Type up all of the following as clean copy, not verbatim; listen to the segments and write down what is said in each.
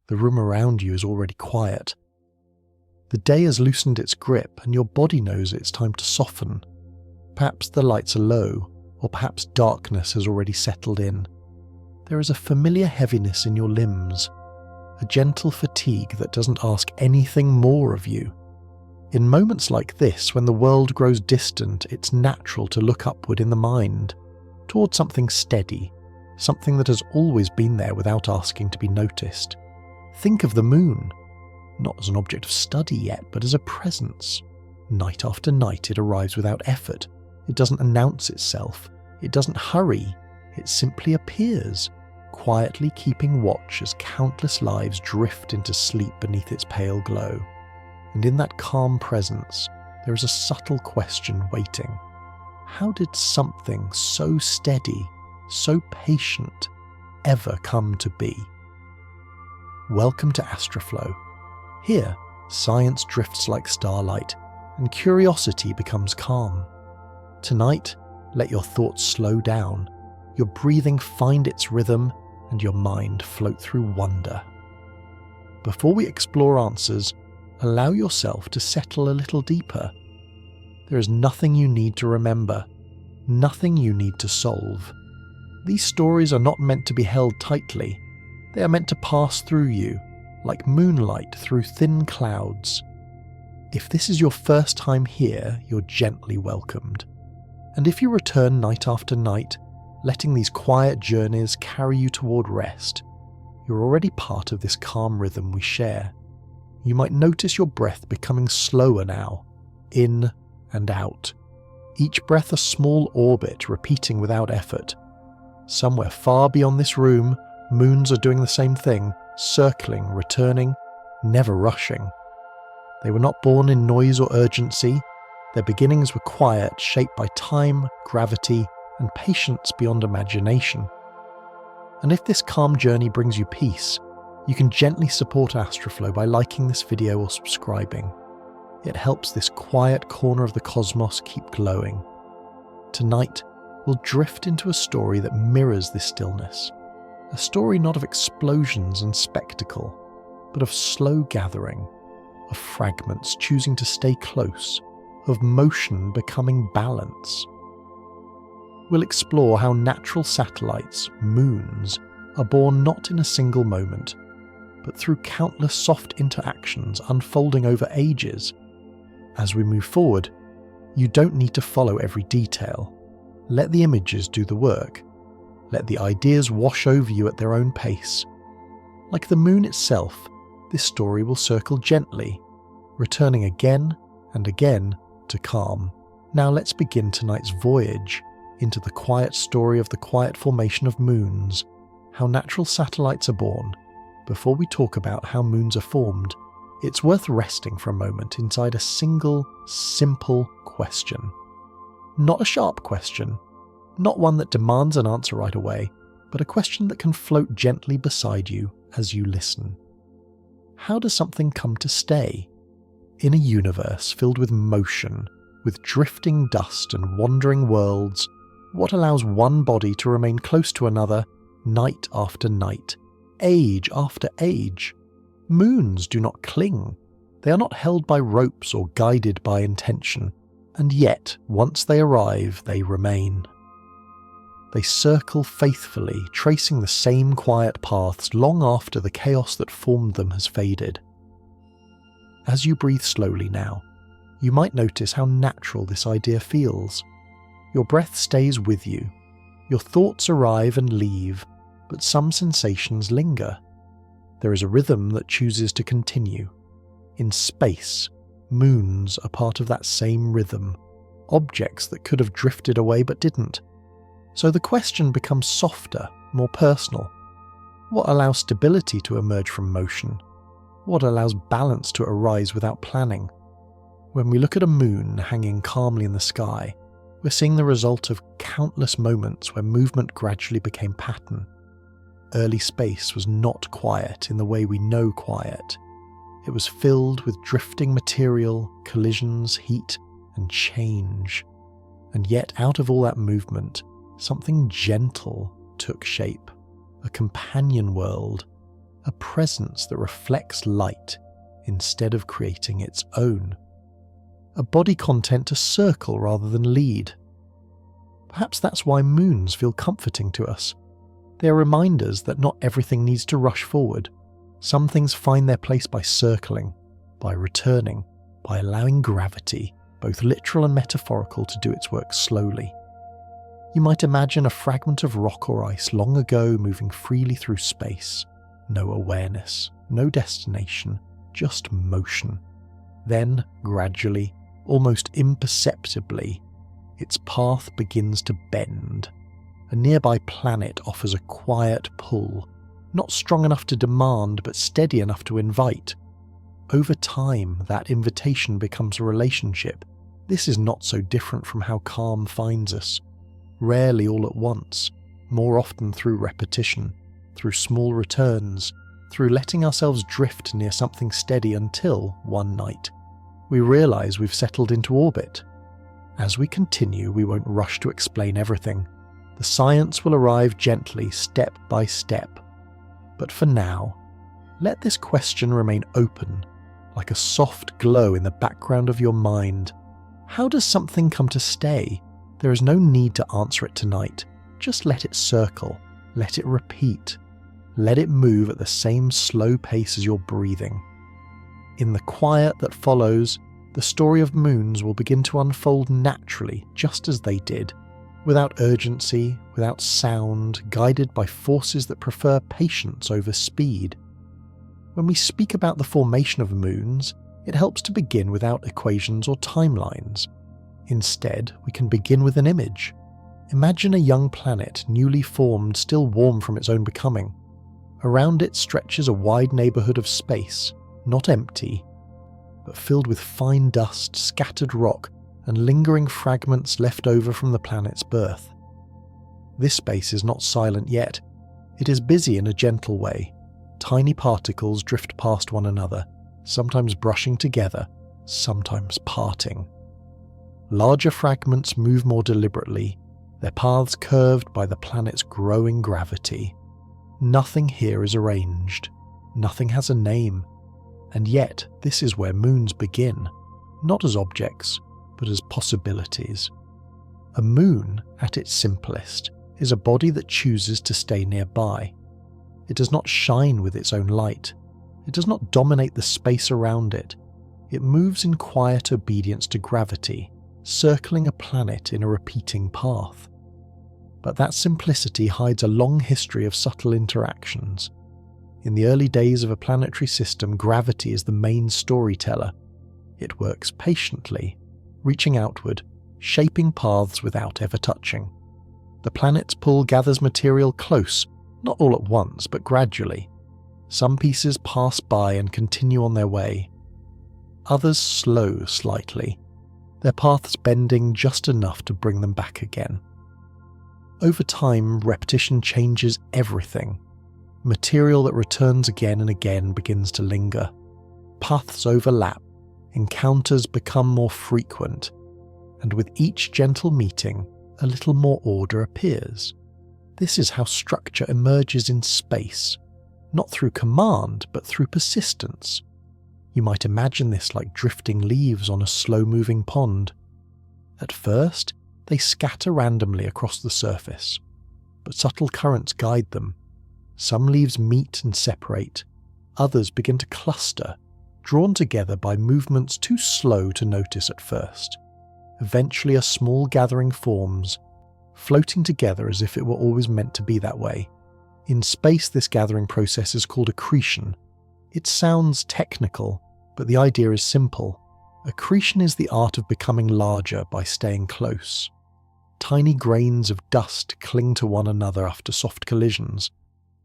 The room around you is already quiet. The day has loosened its grip and your body knows it's time to soften. Perhaps the lights are low, or perhaps darkness has already settled in. There is a familiar heaviness in your limbs, a gentle fatigue that doesn't ask anything more of you. In moments like this, when the world grows distant, it's natural to look upward in the mind, toward something steady, something that has always been there without asking to be noticed. Think of the moon, not as an object of study yet, but as a presence. Night after night it arrives without effort. It doesn't announce itself. It doesn't hurry. It simply appears, quietly keeping watch as countless lives drift into sleep beneath its pale glow. And in that calm presence, there is a subtle question waiting. How did something so steady, so patient, ever come to be? Welcome to AstraFlow. Here, science drifts like starlight, and curiosity becomes calm. Tonight, let your thoughts slow down, your breathing find its rhythm, and your mind float through wonder. Before we explore answers, allow yourself to settle a little deeper. There is nothing you need to remember, nothing you need to solve. These stories are not meant to be held tightly. They are meant to pass through you, like moonlight through thin clouds. If this is your first time here, you're gently welcomed. And if you return night after night, letting these quiet journeys carry you toward rest, you're already part of this calm rhythm we share. You might notice your breath becoming slower now, in and out. Each breath a small orbit repeating without effort. Somewhere far beyond this room, moons are doing the same thing, circling, returning, never rushing. They were not born in noise or urgency. Their beginnings were quiet, shaped by time, gravity, and patience beyond imagination. And if this calm journey brings you peace, you can gently support AstraFlow by liking this video or subscribing. It helps this quiet corner of the cosmos keep glowing. Tonight, we'll drift into a story that mirrors this stillness. A story not of explosions and spectacle, but of slow gathering, of fragments choosing to stay close, of motion becoming balance. We'll explore how natural satellites, moons, are born not in a single moment, but through countless soft interactions unfolding over ages. As we move forward, you don't need to follow every detail. Let the images do the work. Let the ideas wash over you at their own pace. Like the moon itself, this story will circle gently, returning again and again to calm. Now let's begin tonight's voyage into the quiet story of the quiet formation of moons, how natural satellites are born. Before we talk about how moons are formed, it's worth resting for a moment inside a single, simple question. Not a sharp question, not one that demands an answer right away, but a question that can float gently beside you as you listen. How does something come to stay? In a universe filled with motion, with drifting dust and wandering worlds, what allows one body to remain close to another night after night, age after age? Moons do not cling. They are not held by ropes or guided by intention, and yet, once they arrive, they remain. They circle faithfully, tracing the same quiet paths long after the chaos that formed them has faded. As you breathe slowly now, you might notice how natural this idea feels. Your breath stays with you. Your thoughts arrive and leave, but some sensations linger. There is a rhythm that chooses to continue. In space, moons are part of that same rhythm, objects that could have drifted away but didn't. So the question becomes softer, more personal. What allows stability to emerge from motion? What allows balance to arise without planning? When we look at a moon hanging calmly in the sky, we're seeing the result of countless moments where movement gradually became pattern. Early space was not quiet in the way we know quiet. It was filled with drifting material, collisions, heat, and change. And yet out of all that movement, something gentle took shape. A companion world, a presence that reflects light instead of creating its own. A body content to circle rather than lead. Perhaps that's why moons feel comforting to us. They are reminders that not everything needs to rush forward. Some things find their place by circling, by returning, by allowing gravity, both literal and metaphorical, to do its work slowly. You might imagine a fragment of rock or ice long ago moving freely through space. No awareness, no destination, just motion. Then, gradually, almost imperceptibly, its path begins to bend. A nearby planet offers a quiet pull, not strong enough to demand but steady enough to invite. Over time, that invitation becomes a relationship. This is not so different from how calm finds us. Rarely all at once, more often through repetition, through small returns, through letting ourselves drift near something steady until, one night, we realise we've settled into orbit. As we continue, we won't rush to explain everything. The science will arrive gently, step by step. But for now, let this question remain open, like a soft glow in the background of your mind. How does something come to stay? There is no need to answer it tonight. Just let it circle, let it repeat, let it move at the same slow pace as your breathing. In the quiet that follows, the story of moons will begin to unfold naturally, just as they did, without urgency, without sound, guided by forces that prefer patience over speed. When we speak about the formation of moons, it helps to begin without equations or timelines. Instead, we can begin with an image. Imagine a young planet, newly formed, still warm from its own becoming. Around it stretches a wide neighbourhood of space, not empty, but filled with fine dust, scattered rock, and lingering fragments left over from the planet's birth. This space is not silent yet. It is busy in a gentle way. Tiny particles drift past one another, sometimes brushing together, sometimes parting. Larger fragments move more deliberately, their paths curved by the planet's growing gravity. Nothing here is arranged. Nothing has a name. And yet, this is where moons begin, not as objects, but as possibilities. A moon, at its simplest, is a body that chooses to stay nearby. It does not shine with its own light. It does not dominate the space around it. It moves in quiet obedience to gravity, circling a planet in a repeating path. But that simplicity hides a long history of subtle interactions. In the early days of a planetary system, gravity is the main storyteller. It works patiently, reaching outward, shaping paths without ever touching. The planet's pull gathers material close, not all at once, but gradually. Some pieces pass by and continue on their way. Others slow slightly, their paths bending just enough to bring them back again. Over time, repetition changes everything. Material that returns again and again begins to linger. Paths overlap, encounters become more frequent, and with each gentle meeting, a little more order appears. This is how structure emerges in space, not through command, but through persistence. You might imagine this like drifting leaves on a slow-moving pond. At first, they scatter randomly across the surface, but subtle currents guide them. Some leaves meet and separate, others begin to cluster, drawn together by movements too slow to notice at first. Eventually a small gathering forms, floating together as if it were always meant to be that way. In space, this gathering process is called accretion. It sounds technical, but the idea is simple. Accretion is the art of becoming larger by staying close. Tiny grains of dust cling to one another after soft collisions.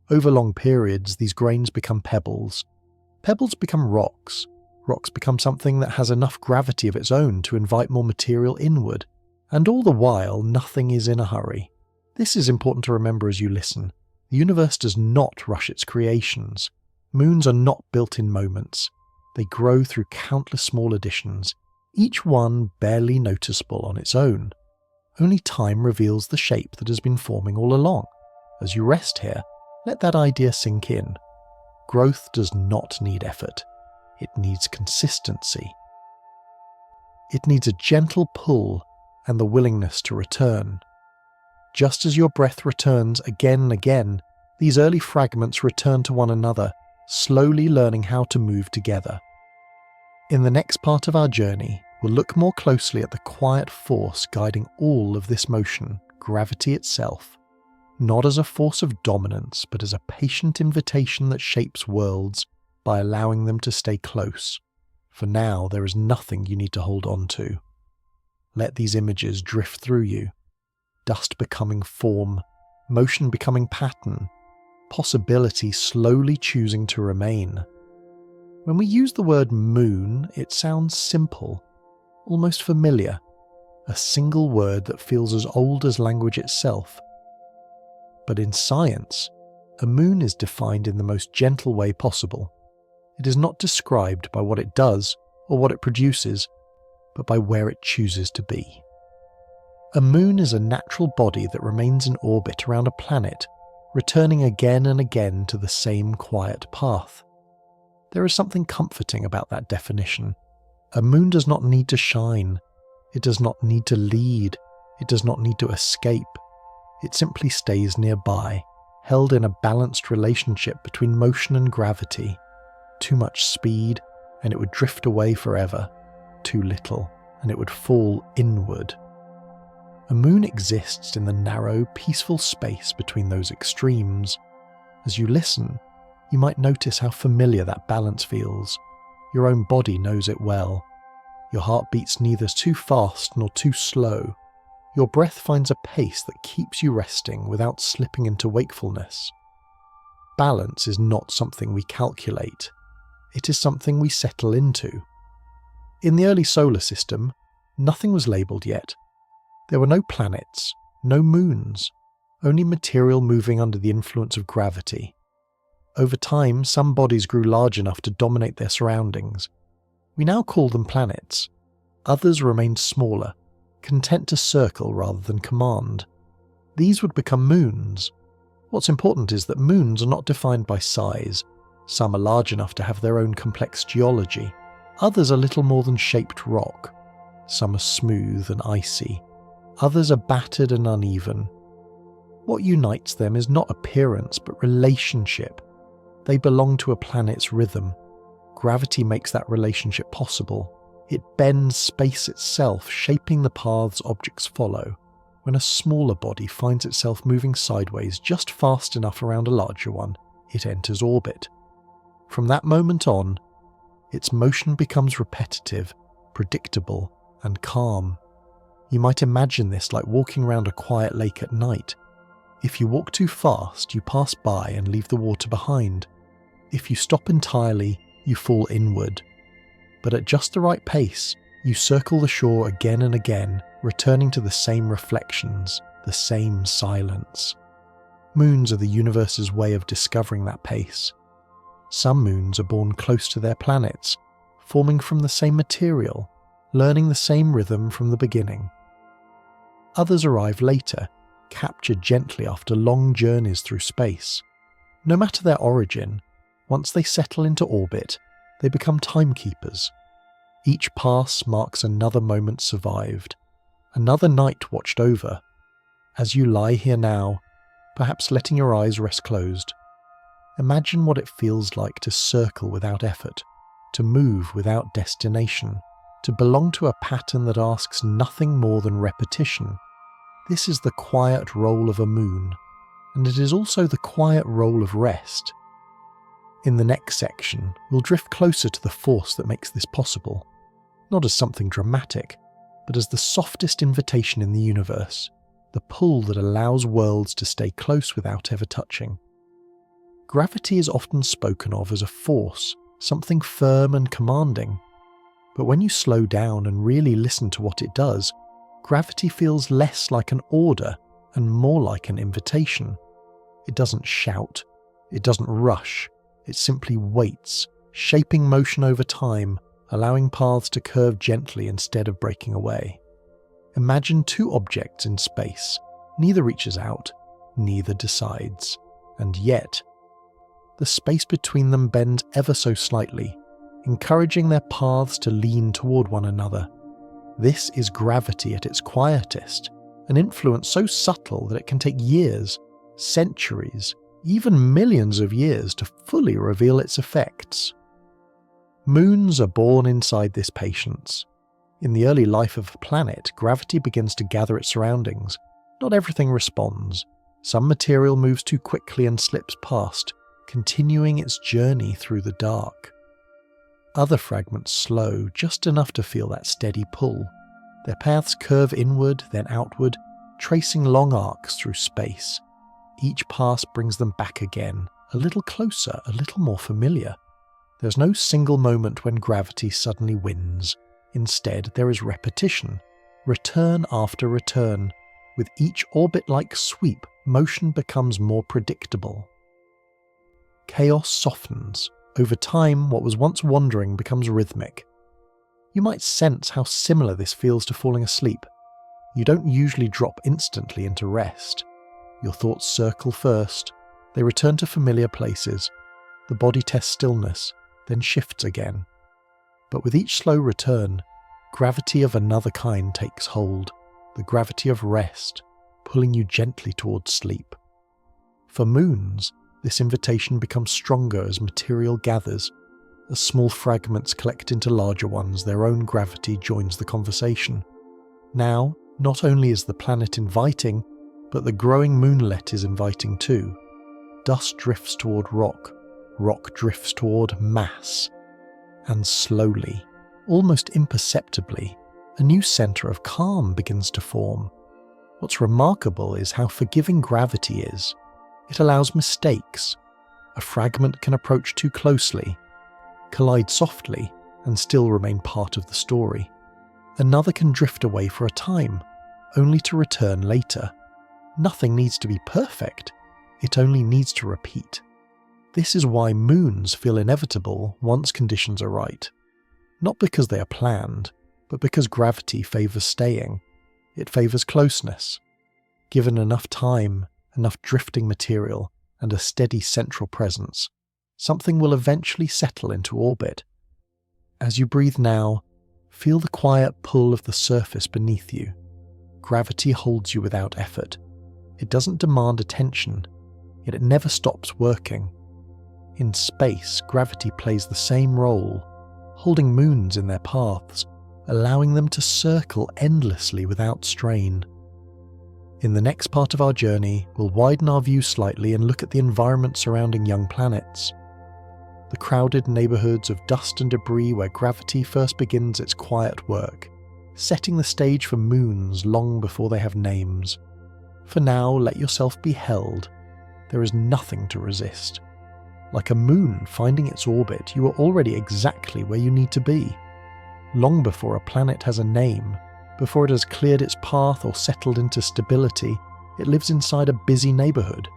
Over long periods, these grains become pebbles. Pebbles become rocks. Rocks become something that has enough gravity of its own to invite more material inward. And all the while, nothing is in a hurry. This is important to remember as you listen. The universe does not rush its creations. Moons are not built in moments. They grow through countless small additions, each one barely noticeable on its own. Only time reveals the shape that has been forming all along. As you rest here, let that idea sink in. growth does not need effort. It needs consistency. It needs a gentle pull and the willingness to return. Just as your breath returns again and again, these early fragments return to one another, slowly learning how to move together. In the next part of our journey, we'll look more closely at the quiet force guiding all of this motion, gravity itself, not as a force of dominance, but as a patient invitation that shapes worlds by allowing them to stay close. For now, there is nothing you need to hold on to. Let these images drift through you, dust becoming form, motion becoming pattern, possibility slowly choosing to remain. When we use the word moon, it sounds simple, almost familiar, a single word that feels as old as language itself. But in science, a moon is defined in the most gentle way possible. It is not described by what it does or what it produces, but by where it chooses to be. A moon is a natural body that remains in orbit around a planet, returning again and again to the same quiet path. There is something comforting about that definition. A moon does not need to shine. It does not need to lead. It does not need to escape. It simply stays nearby, held in a balanced relationship between motion and gravity. Too much speed, and it would drift away forever. Too little, and it would fall inward. A moon exists in the narrow, peaceful space between those extremes. As you listen, you might notice how familiar that balance feels. Your own body knows it well. Your heart beats neither too fast nor too slow. Your breath finds a pace that keeps you resting without slipping into wakefulness. Balance is not something we calculate. It is something we settle into. In the early solar system, nothing was labelled yet. There were no planets, no moons, only material moving under the influence of gravity. Over time, some bodies grew large enough to dominate their surroundings. We now call them planets. Others remained smaller, content to circle rather than command. These would become moons. What's important is that moons are not defined by size. Some are large enough to have their own complex geology. Others are little more than shaped rock. Some are smooth and icy. Others are battered and uneven. What unites them is not appearance, but relationship. They belong to a planet's rhythm. Gravity makes that relationship possible. It bends space itself, shaping the paths objects follow. When a smaller body finds itself moving sideways just fast enough around a larger one, it enters orbit. From that moment on, its motion becomes repetitive, predictable, and calm. You might imagine this like walking around a quiet lake at night. If you walk too fast, you pass by and leave the water behind. If you stop entirely, you fall inward. But at just the right pace, you circle the shore again and again, returning to the same reflections, the same silence. Moons are the universe's way of discovering that pace. Some moons are born close to their planets, forming from the same material, learning the same rhythm from the beginning. Others arrive later, captured gently after long journeys through space. No matter their origin, once they settle into orbit, they become timekeepers. Each pass marks another moment survived, another night watched over. As you lie here now, perhaps letting your eyes rest closed, imagine what it feels like to circle without effort, to move without destination, to belong to a pattern that asks nothing more than repetition. This is the quiet role of a moon, and it is also the quiet role of rest. In the next section, we'll drift closer to the force that makes this possible, not as something dramatic, but as the softest invitation in the universe, the pull that allows worlds to stay close without ever touching. Gravity is often spoken of as a force, something firm and commanding. But when you slow down and really listen to what it does, gravity feels less like an order and more like an invitation. It doesn't shout, it doesn't rush, it simply waits, shaping motion over time, allowing paths to curve gently instead of breaking away. Imagine two objects in space. Neither reaches out, neither decides. And yet, the space between them bends ever so slightly, encouraging their paths to lean toward one another. This is gravity at its quietest, an influence so subtle that it can take years, centuries, even millions of years to fully reveal its effects. Moons are born inside this patience. In the early life of a planet, gravity begins to gather its surroundings. Not everything responds. Some material moves too quickly and slips past, continuing its journey through the dark. Other fragments slow just enough to feel that steady pull. Their paths curve inward, then outward, tracing long arcs through space. Each pass brings them back again, a little closer, a little more familiar. There's no single moment when gravity suddenly wins. Instead, there is repetition, return after return. With each orbit-like sweep, motion becomes more predictable. Chaos softens. Over time, what was once wandering becomes rhythmic. You might sense how similar this feels to falling asleep. You don't usually drop instantly into rest. Your thoughts circle first, they return to familiar places. The body tests stillness, then shifts again. But with each slow return, gravity of another kind takes hold, the gravity of rest, pulling you gently towards sleep. For moons, this invitation becomes stronger as material gathers. As small fragments collect into larger ones, their own gravity joins the conversation. Now, not only is the planet inviting, but the growing moonlet is inviting too. Dust drifts toward rock, rock drifts toward mass. And slowly, almost imperceptibly, a new centre of calm begins to form. What's remarkable is how forgiving gravity is. It allows mistakes. A fragment can approach too closely, collide softly, and still remain part of the story. Another can drift away for a time, only to return later. Nothing needs to be perfect, it only needs to repeat. This is why moons feel inevitable once conditions are right. Not because they are planned, but because gravity favours staying. It favours closeness. Given enough time, enough drifting material, and a steady central presence, something will eventually settle into orbit. As you breathe now, feel the quiet pull of the surface beneath you. Gravity holds you without effort. It doesn't demand attention, yet it never stops working. In space, gravity plays the same role, holding moons in their paths, allowing them to circle endlessly without strain. In the next part of our journey, we'll widen our view slightly and look at the environment surrounding young planets. The crowded neighbourhoods of dust and debris where gravity first begins its quiet work, setting the stage for moons long before they have names. For now, let yourself be held. There is nothing to resist. Like a moon finding its orbit, you are already exactly where you need to be. Long before a planet has a name, before it has cleared its path or settled into stability, it lives inside a busy neighbourhood.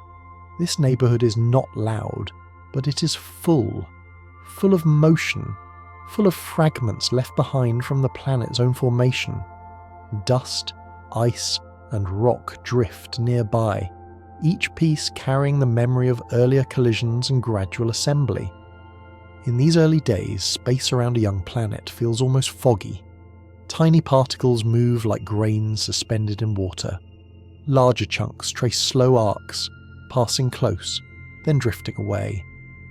This neighbourhood is not loud, but it is full of motion, full of fragments left behind from the planet's own formation. Dust, ice, and rock drift nearby, each piece carrying the memory of earlier collisions and gradual assembly. In these early days, space around a young planet feels almost foggy. Tiny particles move like grains suspended in water. Larger chunks trace slow arcs, passing close, then drifting away.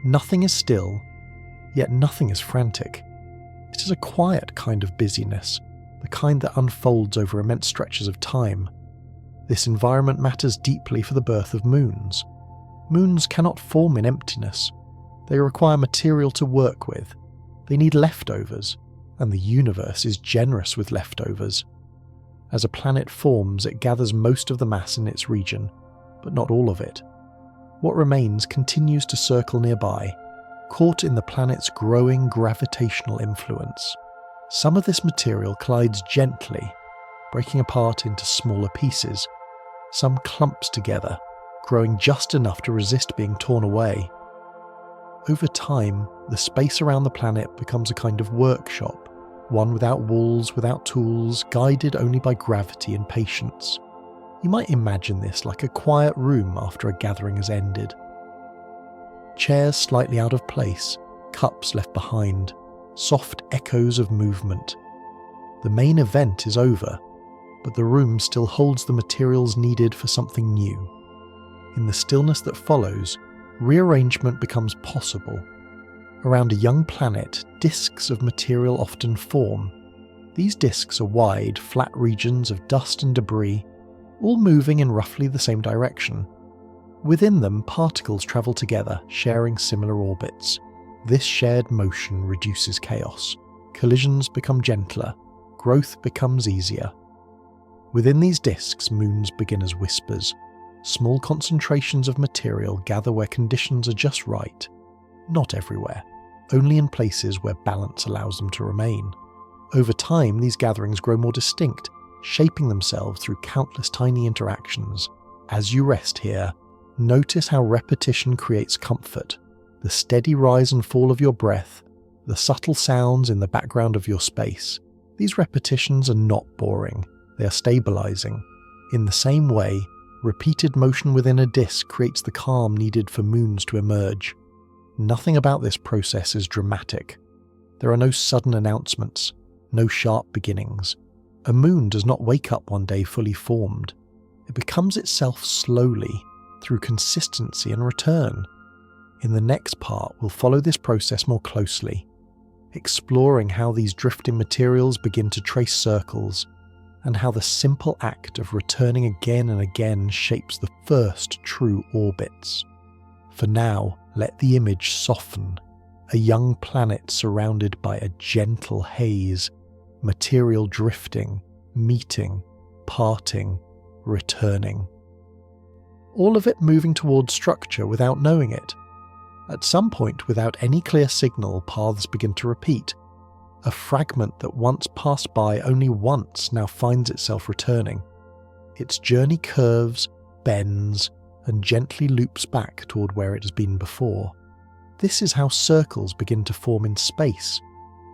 Nothing is still, yet nothing is frantic. It is a quiet kind of busyness, the kind that unfolds over immense stretches of time. This environment matters deeply for the birth of moons. Moons cannot form in emptiness. They require material to work with. They need leftovers, and the universe is generous with leftovers. As a planet forms, it gathers most of the mass in its region, but not all of it. What remains continues to circle nearby, caught in the planet's growing gravitational influence. Some of this material collides gently, breaking apart into smaller pieces. Some clumps together, growing just enough to resist being torn away. Over time, the space around the planet becomes a kind of workshop, one without walls, without tools, guided only by gravity and patience. You might imagine this like a quiet room after a gathering has ended. Chairs slightly out of place, cups left behind, soft echoes of movement. The main event is over, but the room still holds the materials needed for something new. In the stillness that follows, rearrangement becomes possible. Around a young planet, disks of material often form. These disks are wide, flat regions of dust and debris, all moving in roughly the same direction. Within them, particles travel together, sharing similar orbits. This shared motion reduces chaos. Collisions become gentler. Growth becomes easier. Within these disks, moons begin as whispers. Small concentrations of material gather where conditions are just right. Not everywhere, only in places where balance allows them to remain. Over time, these gatherings grow more distinct, shaping themselves through countless tiny interactions. As you rest here, notice how repetition creates comfort. The steady rise and fall of your breath, the subtle sounds in the background of your space. These repetitions are not boring, they are stabilizing. In the same way, repeated motion within a disk creates the calm needed for moons to emerge. Nothing about this process is dramatic. There are no sudden announcements, no sharp beginnings. A moon does not wake up one day fully formed. It becomes itself slowly, through consistency and return. In the next part, we'll follow this process more closely, exploring how these drifting materials begin to trace circles, and how the simple act of returning again and again shapes the first true orbits. For now, let the image soften, a young planet surrounded by a gentle haze, material drifting, meeting, parting, returning. All of it moving towards structure without knowing it. At some point, without any clear signal, paths begin to repeat. A fragment that once passed by only once now finds itself returning. Its journey curves, bends, and gently loops back toward where it has been before. This is how circles begin to form in space,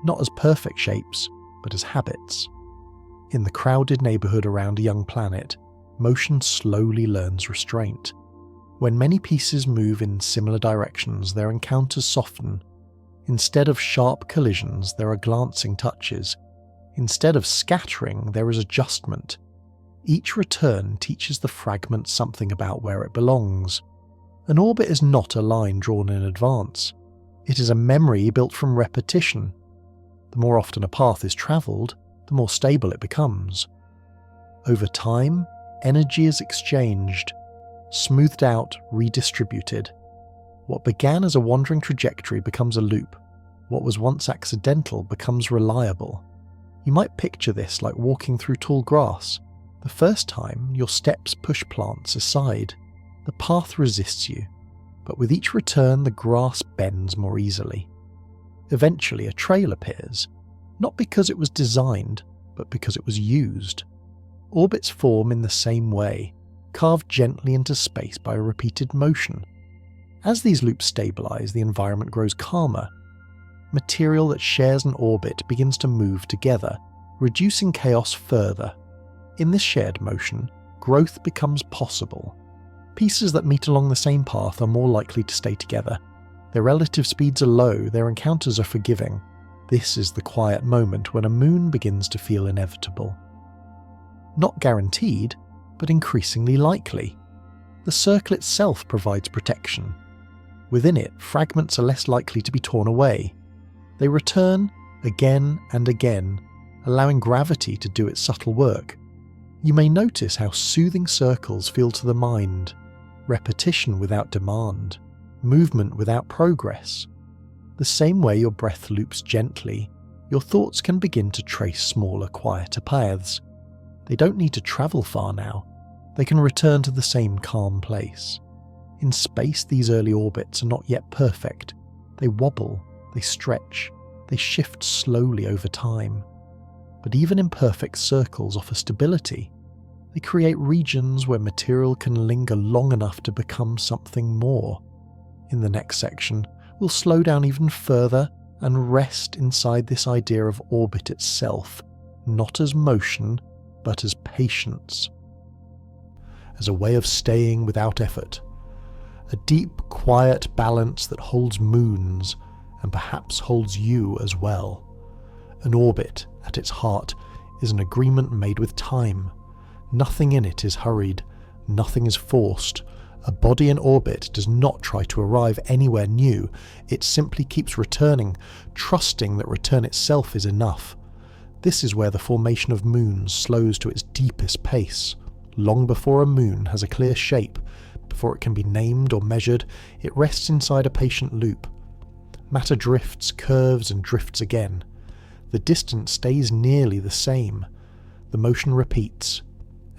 not as perfect shapes, but as habits. In the crowded neighborhood around a young planet, motion slowly learns restraint. When many pieces move in similar directions, their encounters soften. Instead of sharp collisions, there are glancing touches. Instead of scattering, there is adjustment. Each return teaches the fragment something about where it belongs. An orbit is not a line drawn in advance. It is a memory built from repetition. The more often a path is travelled, the more stable it becomes. Over time, energy is exchanged, smoothed out, redistributed. What began as a wandering trajectory becomes a loop. What was once accidental becomes reliable. You might picture this like walking through tall grass. The first time, your steps push plants aside. The path resists you, but with each return the grass bends more easily. Eventually a trail appears, not because it was designed, but because it was used. Orbits form in the same way, carved gently into space by repeated motion. As these loops stabilize, the environment grows calmer. Material that shares an orbit begins to move together, reducing chaos further. In this shared motion, growth becomes possible. Pieces that meet along the same path are more likely to stay together. Their relative speeds are low, their encounters are forgiving. This is the quiet moment when a moon begins to feel inevitable. Not guaranteed, but increasingly likely. The circle itself provides protection. Within it, fragments are less likely to be torn away. They return again and again, allowing gravity to do its subtle work. You may notice how soothing circles feel to the mind. Repetition without demand. Movement without progress. The same way your breath loops gently, your thoughts can begin to trace smaller, quieter paths. They don't need to travel far now. They can return to the same calm place. In space, these early orbits are not yet perfect. They wobble, they stretch, they shift slowly over time. But even imperfect circles offer stability. They create regions where material can linger long enough to become something more. In the next section, we'll slow down even further and rest inside this idea of orbit itself, not as motion, but as patience. As a way of staying without effort. a deep, quiet balance that holds moons and perhaps holds you as well. An orbit, at its heart, is an agreement made with time. Nothing in it is hurried, nothing is forced. A body in orbit does not try to arrive anywhere new, it simply keeps returning, trusting that return itself is enough. This is where the formation of moons slows to its deepest pace. Long before a moon has a clear shape, before it can be named or measured, it rests inside a patient loop. Matter drifts, curves, and drifts again. The distance stays nearly the same. The motion repeats,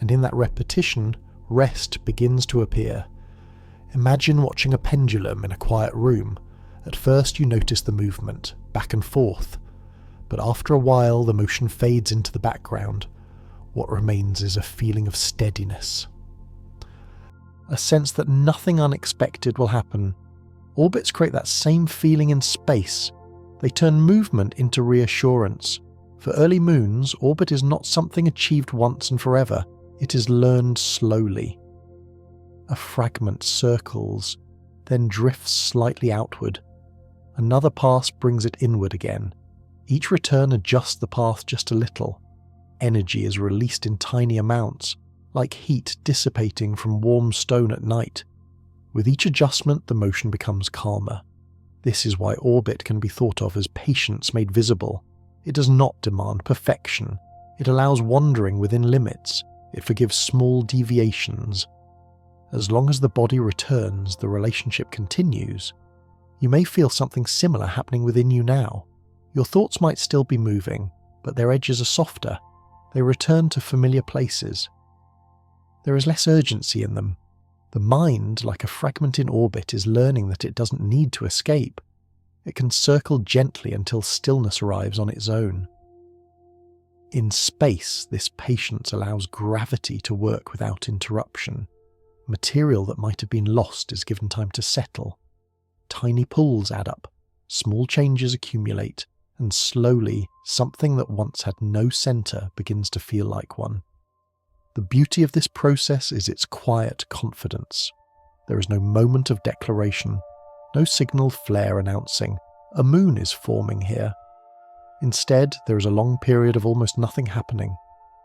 and in that repetition, rest begins to appear. Imagine watching a pendulum in a quiet room. At first you notice the movement, back and forth, but after a while the motion fades into the background. What remains is a feeling of steadiness. A sense that nothing unexpected will happen. Orbits create that same feeling in space. They turn movement into reassurance. For early moons, orbit is not something achieved once and forever. It is learned slowly. A fragment circles, then drifts slightly outward. Another pass brings it inward again. Each return adjusts the path just a little. Energy is released in tiny amounts, like heat dissipating from warm stone at night. With each adjustment, the motion becomes calmer. This is why orbit can be thought of as patience made visible. It does not demand perfection. It allows wandering within limits. It forgives small deviations. As long as the body returns, the relationship continues. You may feel something similar happening within you now. Your thoughts might still be moving, but their edges are softer. They return to familiar places. There is less urgency in them. The mind, like a fragment in orbit, is learning that it doesn't need to escape. It can circle gently until stillness arrives on its own. In space, this patience allows gravity to work without interruption. Material that might have been lost is given time to settle. Tiny pulls add up, small changes accumulate, and slowly, something that once had no centre begins to feel like one. The beauty of this process is its quiet confidence. There is no moment of declaration, no signal flare announcing, a moon is forming here. Instead, there is a long period of almost nothing happening,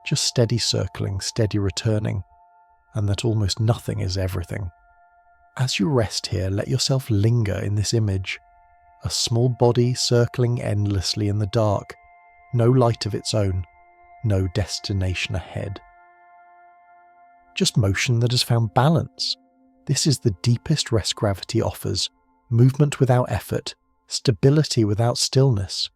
just steady circling, steady returning, and that almost nothing is everything. As you rest here, let yourself linger in this image. A small body circling endlessly in the dark, no light of its own, no destination ahead. Just motion that has found balance. This is the deepest rest gravity offers, movement without effort, stability without stillness.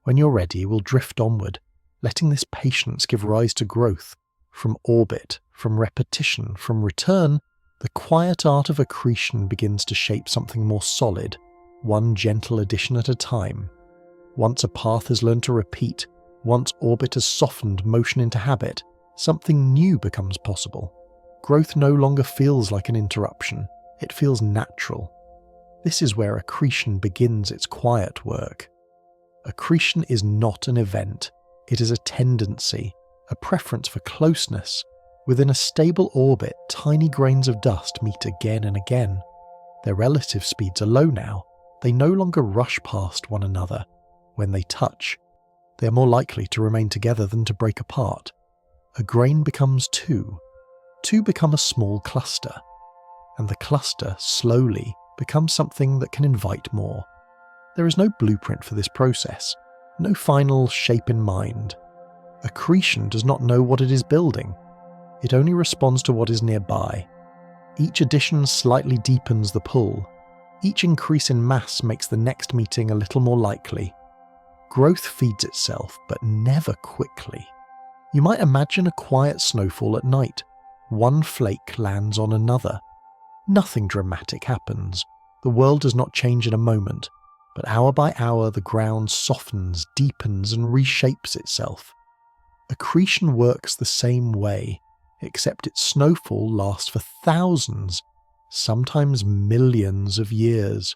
When you're ready, we'll drift onward, letting this patience give rise to growth. From orbit, from repetition, from return, the quiet art of accretion begins to shape something more solid, one gentle addition at a time. Once a path has learned to repeat, once orbit has softened motion into habit, something new becomes possible. Growth no longer feels like an interruption, it feels natural. This is where accretion begins its quiet work. Accretion is not an event, it is a tendency, a preference for closeness. Within a stable orbit, tiny grains of dust meet again and again. Their relative speeds are low now. They no longer rush past one another. When they touch, they are more likely to remain together than to break apart. A grain becomes two. Two become a small cluster. And the cluster, slowly, becomes something that can invite more. There is no blueprint for this process, no final shape in mind. Accretion does not know what it is building. It only responds to what is nearby. Each addition slightly deepens the pull. Each increase in mass makes the next meeting a little more likely. Growth feeds itself, but never quickly. You might imagine a quiet snowfall at night. One flake lands on another. Nothing dramatic happens. The world does not change in a moment, but hour by hour the ground softens, deepens, and reshapes itself. Accretion works the same way, except its snowfall lasts for thousands, sometimes millions of years.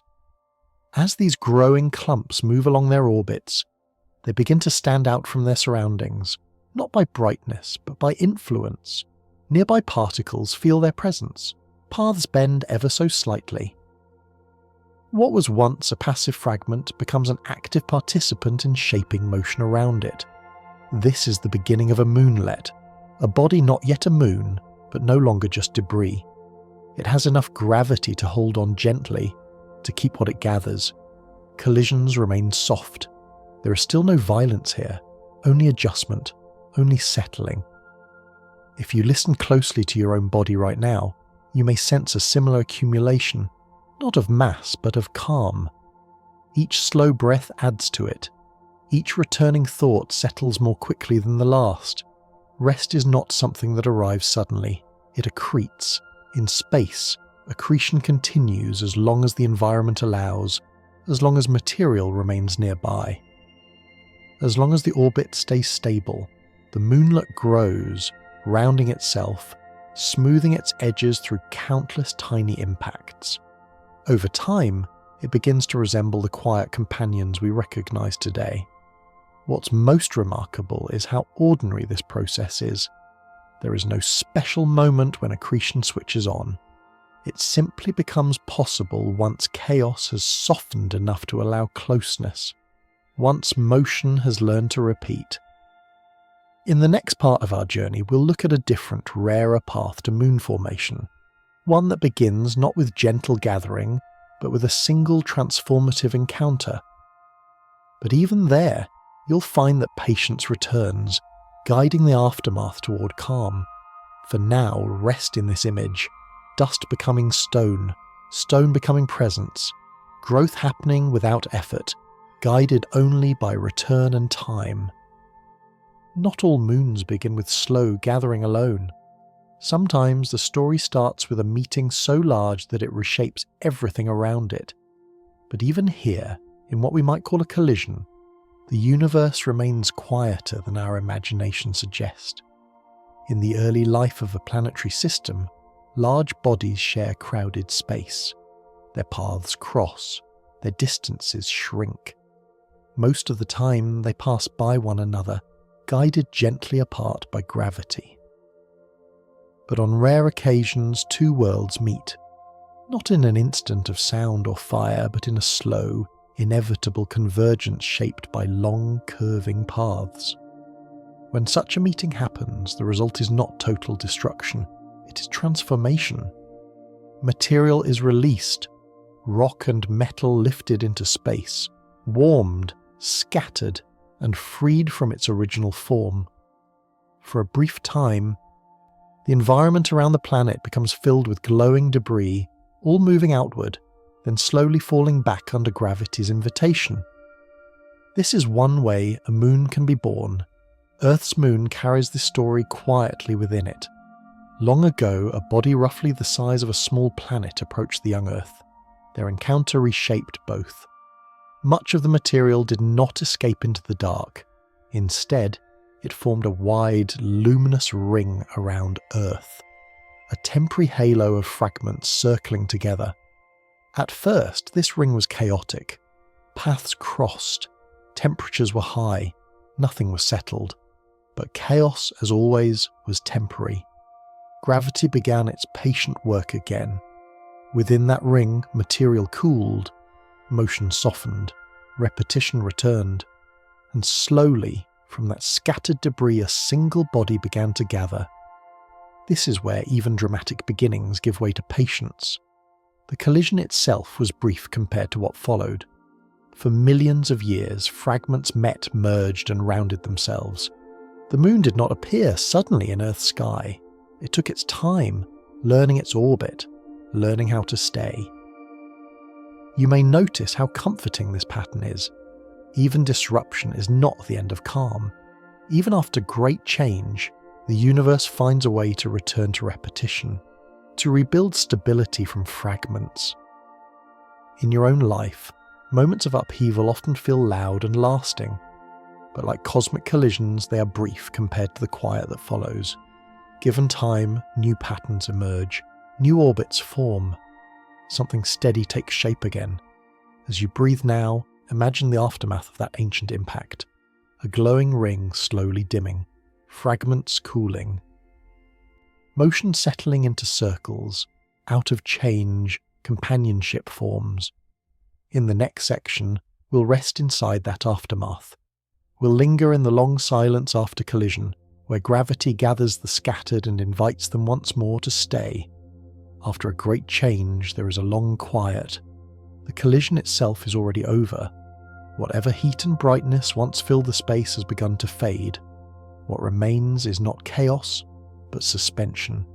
As these growing clumps move along their orbits, they begin to stand out from their surroundings, not by brightness, but by influence. Nearby particles feel their presence. paths bend ever so slightly. What was once a passive fragment becomes an active participant in shaping motion around it. This is the beginning of a moonlet, a body not yet a moon, but no longer just debris. It has enough gravity to hold on gently, to keep what it gathers. Collisions remain soft. There is still no violence here, only adjustment, only settling. If you listen closely to your own body right now, you may sense a similar accumulation, not of mass, but of calm. Each slow breath adds to it. Each returning thought settles more quickly than the last. Rest is not something that arrives suddenly. It accretes. In space, accretion continues as long as the environment allows, as long as material remains nearby. As long as the orbit stays stable, the moonlet grows, rounding itself, smoothing its edges through countless tiny impacts. Over time, it begins to resemble the quiet companions we recognize today. What's most remarkable is how ordinary this process is. There is no special moment when accretion switches on. It simply becomes possible once chaos has softened enough to allow closeness, once motion has learned to repeat. In the next part of our journey, we'll look at a different, rarer path to moon formation, one that begins not with gentle gathering, but with a single transformative encounter. But even there, you'll find that patience returns, guiding the aftermath toward calm. For now, rest in this image, dust becoming stone, stone becoming presence, growth happening without effort, guided only by return and time. Not all moons begin with slow gathering alone. Sometimes the story starts with a meeting so large that it reshapes everything around it. But even here, in what we might call a collision, the universe remains quieter than our imagination suggests. In the early life of a planetary system, large bodies share crowded space. Their paths cross, their distances shrink. Most of the time, they pass by one another, guided gently apart by gravity. But on rare occasions, two worlds meet, not in an instant of sound or fire, but in a slow, inevitable convergence shaped by long, curving paths. When such a meeting happens, the result is not total destruction, it is transformation. Material is released, rock and metal lifted into space, warmed, scattered, and freed from its original form. For a brief time, the environment around the planet becomes filled with glowing debris, all moving outward, then slowly falling back under gravity's invitation. This is one way a moon can be born. Earth's moon carries this story quietly within it. Long ago, a body roughly the size of a small planet approached the young Earth. Their encounter reshaped both. Much of the material did not escape into the dark. Instead, it formed a wide, luminous ring around Earth, a temporary halo of fragments circling together. At first, this ring was chaotic. Paths crossed, temperatures were high, nothing was settled. But chaos, as always, was temporary. Gravity began its patient work again. Within that ring, material cooled, motion softened, repetition returned, and slowly, from that scattered debris, a single body began to gather. This is where even dramatic beginnings give way to patience. The collision itself was brief compared to what followed. For millions of years, fragments met, merged, and rounded themselves. The moon did not appear suddenly in Earth's sky. It took its time, learning its orbit, learning how to stay. You may notice how comforting this pattern is. Even disruption is not the end of calm. Even after great change, the universe finds a way to return to repetition, to rebuild stability from fragments. In your own life, moments of upheaval often feel loud and lasting, but like cosmic collisions, they are brief compared to the quiet that follows. Given time, new patterns emerge, new orbits form. Something steady takes shape again. As you breathe now, imagine the aftermath of that ancient impact. A glowing ring slowly dimming, fragments cooling. Motion settling into circles, out of change, companionship forms. In the next section, we'll rest inside that aftermath. We'll linger in the long silence after collision, where gravity gathers the scattered and invites them once more to stay. After a great change, there is a long quiet. The collision itself is already over. Whatever heat and brightness once filled the space has begun to fade. What remains is not chaos, but suspension.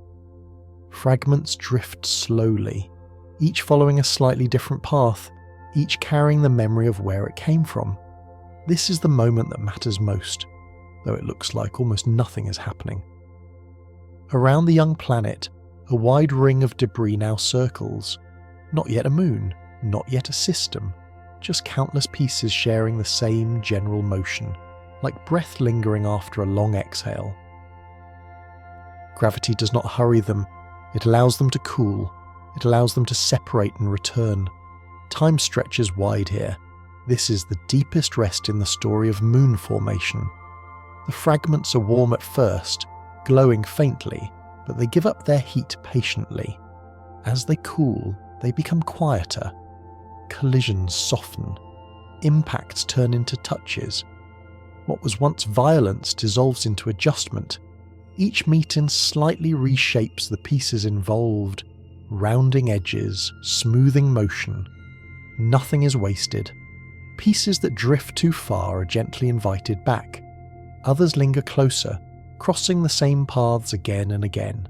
Fragments drift slowly, each following a slightly different path, each carrying the memory of where it came from. This is the moment that matters most, though it looks like almost nothing is happening. Around the young planet, a wide ring of debris now circles. Not yet a moon, not yet a system, just countless pieces sharing the same general motion, like breath lingering after a long exhale. Gravity does not hurry them, it allows them to cool, it allows them to separate and return. Time stretches wide here. This is the deepest rest in the story of moon formation. The fragments are warm at first, glowing faintly, but they give up their heat patiently. As they cool, they become quieter. Collisions soften. Impacts turn into touches. What was once violence dissolves into adjustment. Each meeting slightly reshapes the pieces involved, rounding edges, smoothing motion. Nothing is wasted. Pieces that drift too far are gently invited back. Others linger closer, crossing the same paths again and again.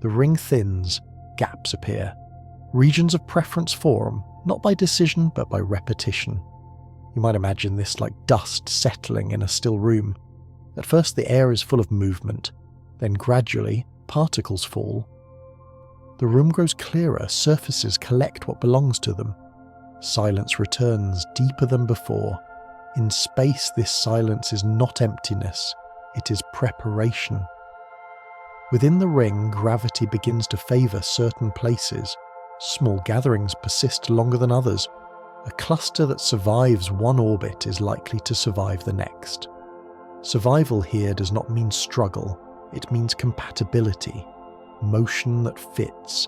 The ring thins, gaps appear. Regions of preference form, not by decision but by repetition. You might imagine this like dust settling in a still room. At first the air is full of movement, then gradually particles fall. The room grows clearer, surfaces collect what belongs to them. Silence returns deeper than before. In space, this silence is not emptiness, it is preparation. Within the ring, gravity begins to favour certain places. Small gatherings persist longer than others. A cluster that survives one orbit is likely to survive the next. Survival here does not mean struggle, it means compatibility, motion that fits,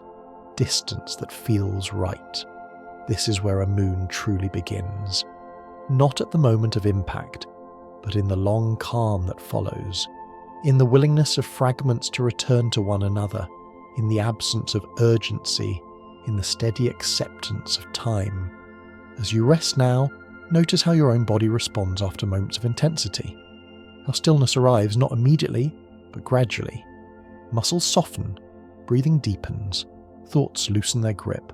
distance that feels right. This is where a moon truly begins. Not at the moment of impact, but in the long calm that follows, in the willingness of fragments to return to one another, in the absence of urgency, in the steady acceptance of time. As you rest now, notice how your own body responds after moments of intensity. How stillness arrives not immediately, but gradually. Muscles soften, breathing deepens, thoughts loosen their grip.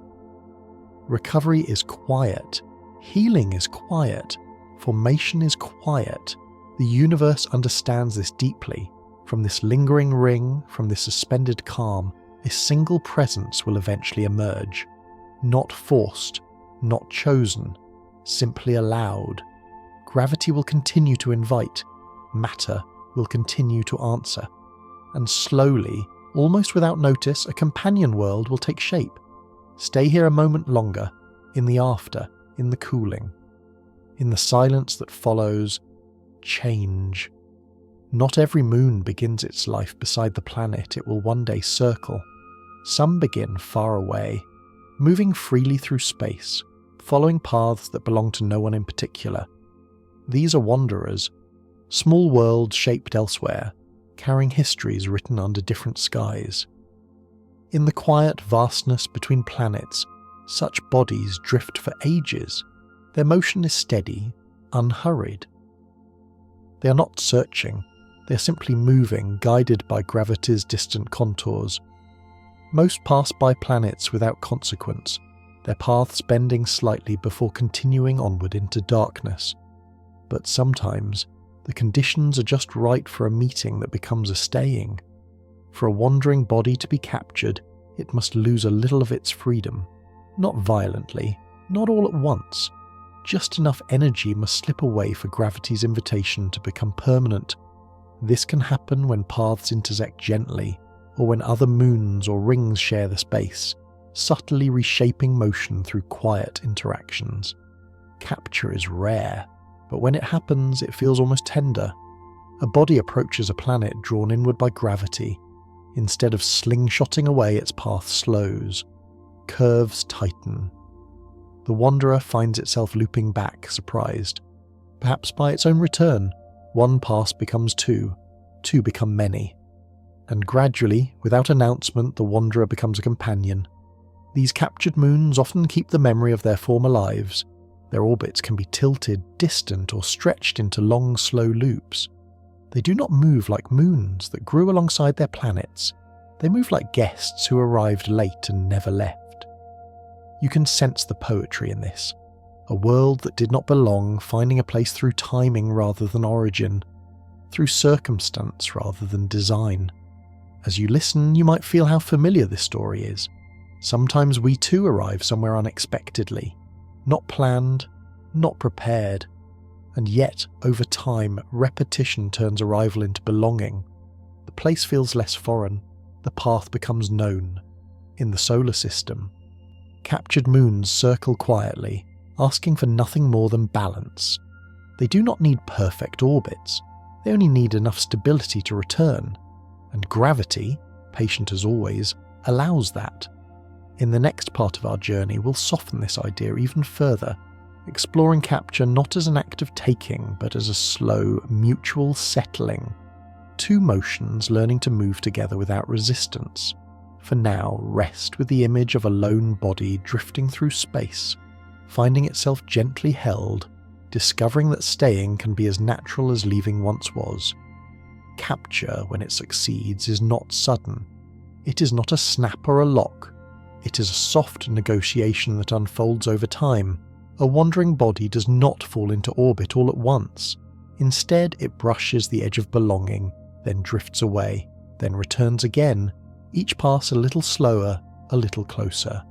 Recovery is quiet, healing is quiet, formation is quiet. The universe understands this deeply. From this lingering ring, from this suspended calm, a single presence will eventually emerge. Not forced, not chosen, simply allowed. Gravity will continue to invite, matter will continue to answer. And slowly, almost without notice, a companion world will take shape. Stay here a moment longer, in the after, in the cooling. In the silence that follows, change. Not every moon begins its life beside the planet it will one day circle. Some begin far away, moving freely through space, following paths that belong to no one in particular. These are wanderers, small worlds shaped elsewhere, carrying histories written under different skies. In the quiet vastness between planets, such bodies drift for ages. Their motion is steady, unhurried. They are not searching, they are simply moving, guided by gravity's distant contours. Most pass by planets without consequence, their paths bending slightly before continuing onward into darkness. But sometimes, the conditions are just right for a meeting that becomes a staying. For a wandering body to be captured, it must lose a little of its freedom. Not violently, not all at once. Just enough energy must slip away for gravity's invitation to become permanent. This can happen when paths intersect gently, or when other moons or rings share the space, subtly reshaping motion through quiet interactions. Capture is rare, but when it happens, it feels almost tender. A body approaches a planet drawn inward by gravity. Instead of slingshotting away, its path slows. Curves tighten. The wanderer finds itself looping back, surprised. Perhaps by its own return, one pass becomes two become many. And gradually, without announcement, the wanderer becomes a companion. These captured moons often keep the memory of their former lives. Their orbits can be tilted, distant, or stretched into long, slow loops. They do not move like moons that grew alongside their planets. They move like guests who arrived late and never left. You can sense the poetry in this. A world that did not belong, finding a place through timing rather than origin, through circumstance rather than design. As you listen, you might feel how familiar this story is. Sometimes we too arrive somewhere unexpectedly, not planned, not prepared, and yet, over time, repetition turns arrival into belonging. The place feels less foreign, the path becomes known. In the solar system, captured moons circle quietly, asking for nothing more than balance. They do not need perfect orbits, they only need enough stability to return, and gravity, patient as always, allows that. In the next part of our journey, we'll soften this idea even further, exploring capture not as an act of taking, but as a slow, mutual settling. Two motions learning to move together without resistance. For now, rest with the image of a lone body drifting through space, finding itself gently held, discovering that staying can be as natural as leaving once was. Capture, when it succeeds, is not sudden. It is not a snap or a lock. It is a soft negotiation that unfolds over time. A wandering body does not fall into orbit all at once. Instead, it brushes the edge of belonging, then drifts away, then returns again, each pass a little slower, a little closer.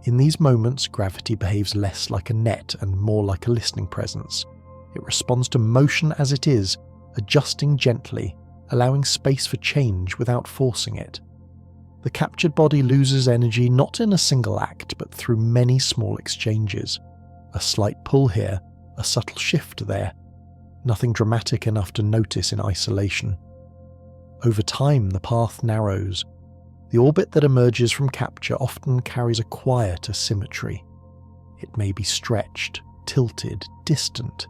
In these moments, gravity behaves less like a net and more like a listening presence. It responds to motion as it is, adjusting gently, allowing space for change without forcing it. The captured body loses energy not in a single act, but through many small exchanges. A slight pull here, a subtle shift there. Nothing dramatic enough to notice in isolation. Over time, the path narrows. The orbit that emerges from capture often carries a quieter symmetry. It may be stretched, tilted, distant.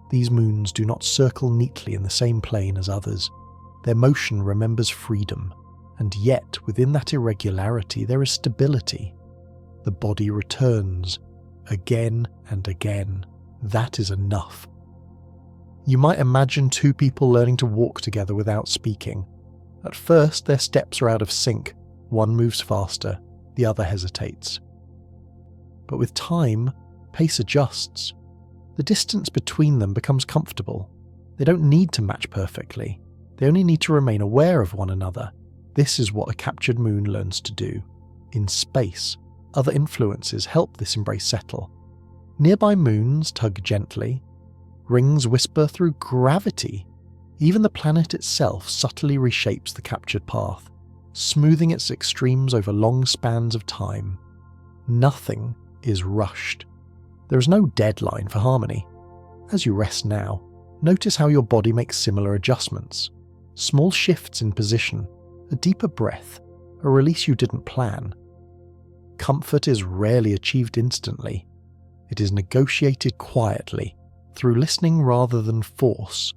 These moons do not circle neatly in the same plane as others. Their motion remembers freedom, and yet within that irregularity there is stability. The body returns, again and again. That is enough. You might imagine two people learning to walk together without speaking. At first, their steps are out of sync. One moves faster, the other hesitates. But with time, pace adjusts. The distance between them becomes comfortable. They don't need to match perfectly. They only need to remain aware of one another. This is what a captured moon learns to do. In space, other influences help this embrace settle. Nearby moons tug gently. Rings whisper through gravity. Even the planet itself subtly reshapes the captured path, smoothing its extremes over long spans of time. Nothing is rushed. There is no deadline for harmony. As you rest now, notice how your body makes similar adjustments. Small shifts in position, a deeper breath, a release you didn't plan. Comfort is rarely achieved instantly. It is negotiated quietly, through listening rather than force.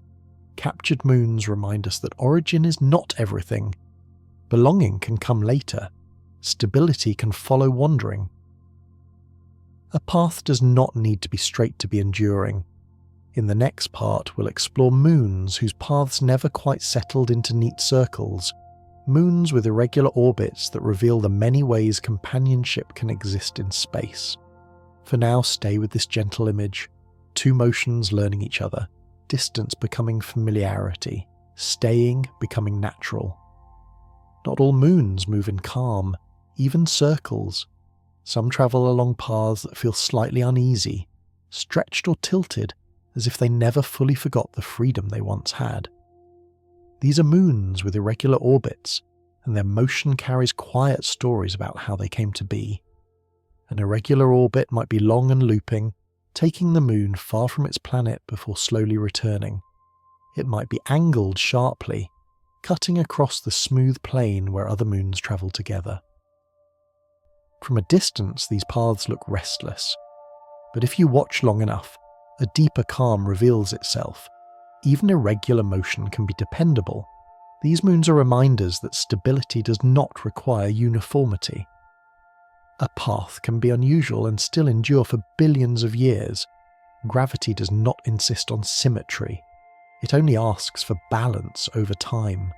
Captured moons remind us that origin is not everything. Belonging can come later. Stability can follow wandering. A path does not need to be straight to be enduring. In the next part, we'll explore moons whose paths never quite settled into neat circles. Moons with irregular orbits that reveal the many ways companionship can exist in space. For now, stay with this gentle image. Two motions learning each other. Distance becoming familiarity, staying becoming natural. Not all moons move in calm, even circles. Some travel along paths that feel slightly uneasy, stretched or tilted, as if they never fully forgot the freedom they once had. These are moons with irregular orbits, and their motion carries quiet stories about how they came to be. An irregular orbit might be long and looping, taking the moon far from its planet before slowly returning. It might be angled sharply, cutting across the smooth plane where other moons travel together. From a distance, these paths look restless, but if you watch long enough, a deeper calm reveals itself. Even irregular motion can be dependable. These moons are reminders that stability does not require uniformity. A path can be unusual and still endure for billions of years. Gravity does not insist on symmetry. It only asks for balance over time.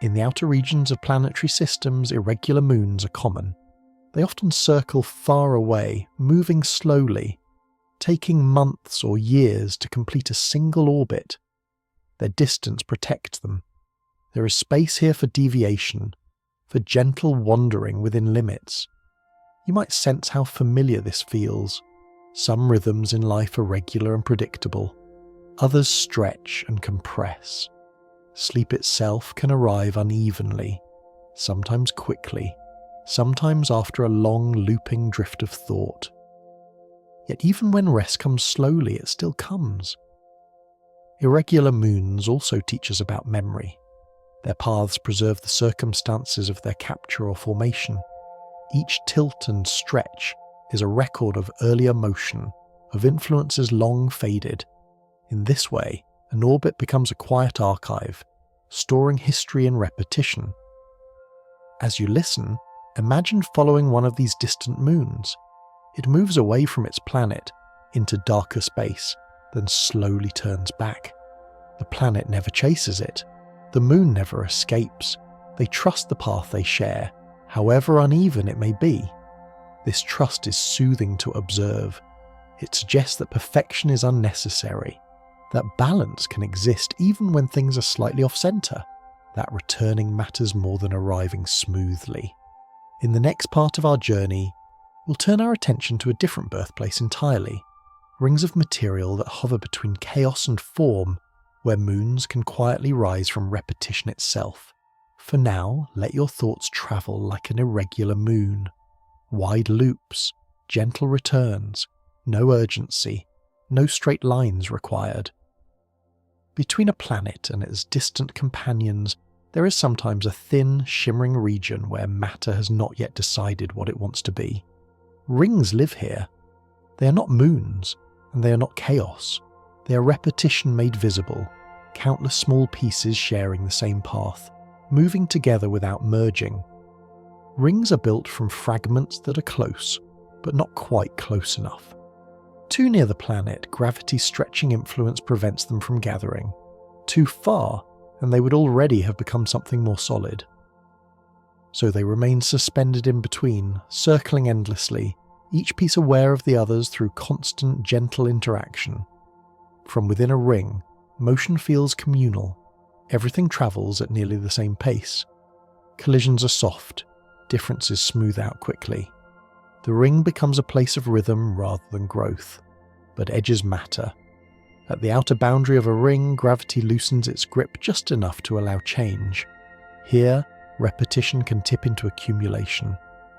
In the outer regions of planetary systems, irregular moons are common. They often circle far away, moving slowly, taking months or years to complete a single orbit. Their distance protects them. There is space here for deviation, for gentle wandering within limits. You might sense how familiar this feels. Some rhythms in life are regular and predictable. Others stretch and compress. Sleep itself can arrive unevenly, sometimes quickly, sometimes after a long looping drift of thought. Yet even when rest comes slowly, it still comes. Irregular moons also teach us about memory. Their paths preserve the circumstances of their capture or formation. Each tilt and stretch is a record of earlier motion, of influences long faded. In this way, an orbit becomes a quiet archive, storing history in repetition. As you listen, imagine following one of these distant moons. It moves away from its planet into darker space, then slowly turns back. The planet never chases it. The moon never escapes. They trust the path they share, however uneven it may be. This trust is soothing to observe. It suggests that perfection is unnecessary, that balance can exist even when things are slightly off-center, that returning matters more than arriving smoothly. In the next part of our journey, we'll turn our attention to a different birthplace entirely, rings of material that hover between chaos and form, where moons can quietly rise from repetition itself. For now, let your thoughts travel like an irregular moon. Wide loops, gentle returns, no urgency, no straight lines required. Between a planet and its distant companions, there is sometimes a thin, shimmering region where matter has not yet decided what it wants to be. Rings live here. They are not moons, and they are not chaos. They are repetition made visible, countless small pieces sharing the same path, moving together without merging. Rings are built from fragments that are close, but not quite close enough. Too near the planet, gravity's stretching influence prevents them from gathering. Too far, and they would already have become something more solid. So they remain suspended in between, circling endlessly, each piece aware of the others through constant, gentle interaction. From within a ring, motion feels communal. Everything travels at nearly the same pace. Collisions are soft, differences smooth out quickly. The ring becomes a place of rhythm rather than growth, but edges matter. At the outer boundary of a ring, gravity loosens its grip just enough to allow change. Here, repetition can tip into accumulation.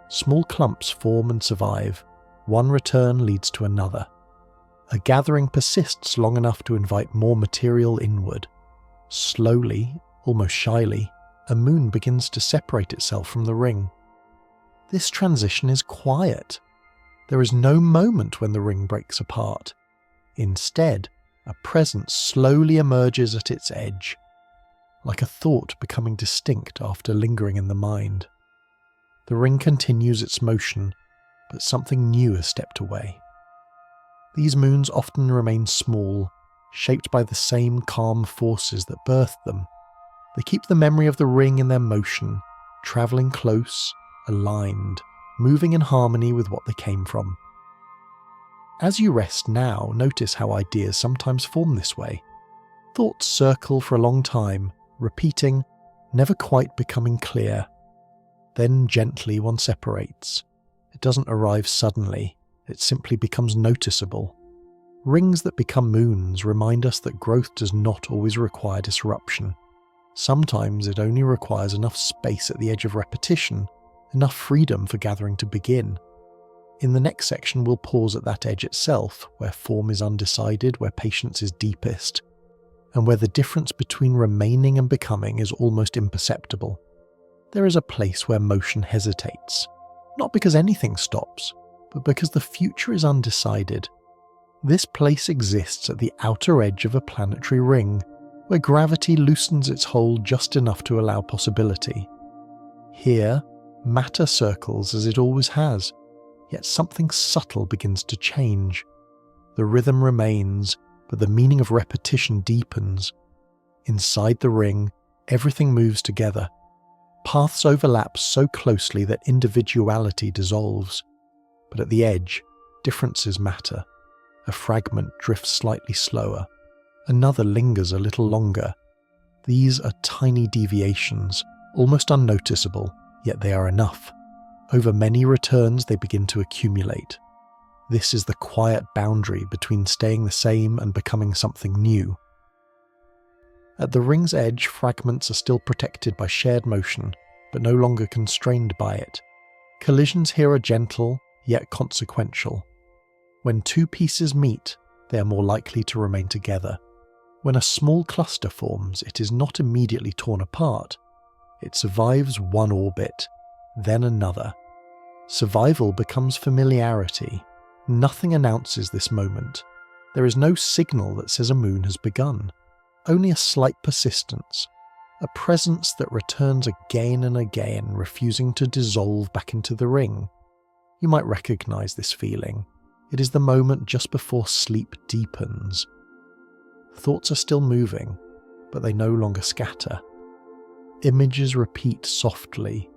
Small clumps form and survive. One return leads to another. A gathering persists long enough to invite more material inward. Slowly, almost shyly, a moon begins to separate itself from the ring. This transition is quiet. There is no moment when the ring breaks apart. Instead, a presence slowly emerges at its edge, like a thought becoming distinct after lingering in the mind. The ring continues its motion, but something new has stepped away. These moons often remain small, shaped by the same calm forces that birthed them. They keep the memory of the ring in their motion, travelling close, aligned, moving in harmony with what they came from. As you rest now, notice how ideas sometimes form this way. Thoughts circle for a long time, repeating, never quite becoming clear. Then gently one separates. It doesn't arrive suddenly, it simply becomes noticeable. Rings that become moons remind us that growth does not always require disruption. Sometimes it only requires enough space at the edge of repetition, enough freedom for gathering to begin. In the next section, we'll pause at that edge itself, where form is undecided, where patience is deepest. and where the difference between remaining and becoming is almost imperceptible. There is a place where motion hesitates, not because anything stops, but because the future is undecided. This place exists at the outer edge of a planetary ring, where gravity loosens its hold just enough to allow possibility. Here, matter circles as it always has, yet something subtle begins to change. The rhythm remains, but the meaning of repetition deepens. Inside the ring, everything moves together. Paths overlap so closely that individuality dissolves. But at the edge, differences matter. A fragment drifts slightly slower. Another lingers a little longer. These are tiny deviations, almost unnoticeable, yet they are enough. Over many returns they begin to accumulate. This is the quiet boundary between staying the same and becoming something new. At the ring's edge, fragments are still protected by shared motion, but no longer constrained by it. Collisions here are gentle, yet consequential. When two pieces meet, they are more likely to remain together. When a small cluster forms, it is not immediately torn apart. It survives one orbit, then another. Survival becomes familiarity. Nothing announces this moment. There is no signal that says a moon has begun. Only a slight persistence, a presence that returns again and again, refusing to dissolve back into the ring. You might recognize this feeling. It is the moment just before sleep deepens. Thoughts are still moving, but they no longer scatter. Images repeat softly.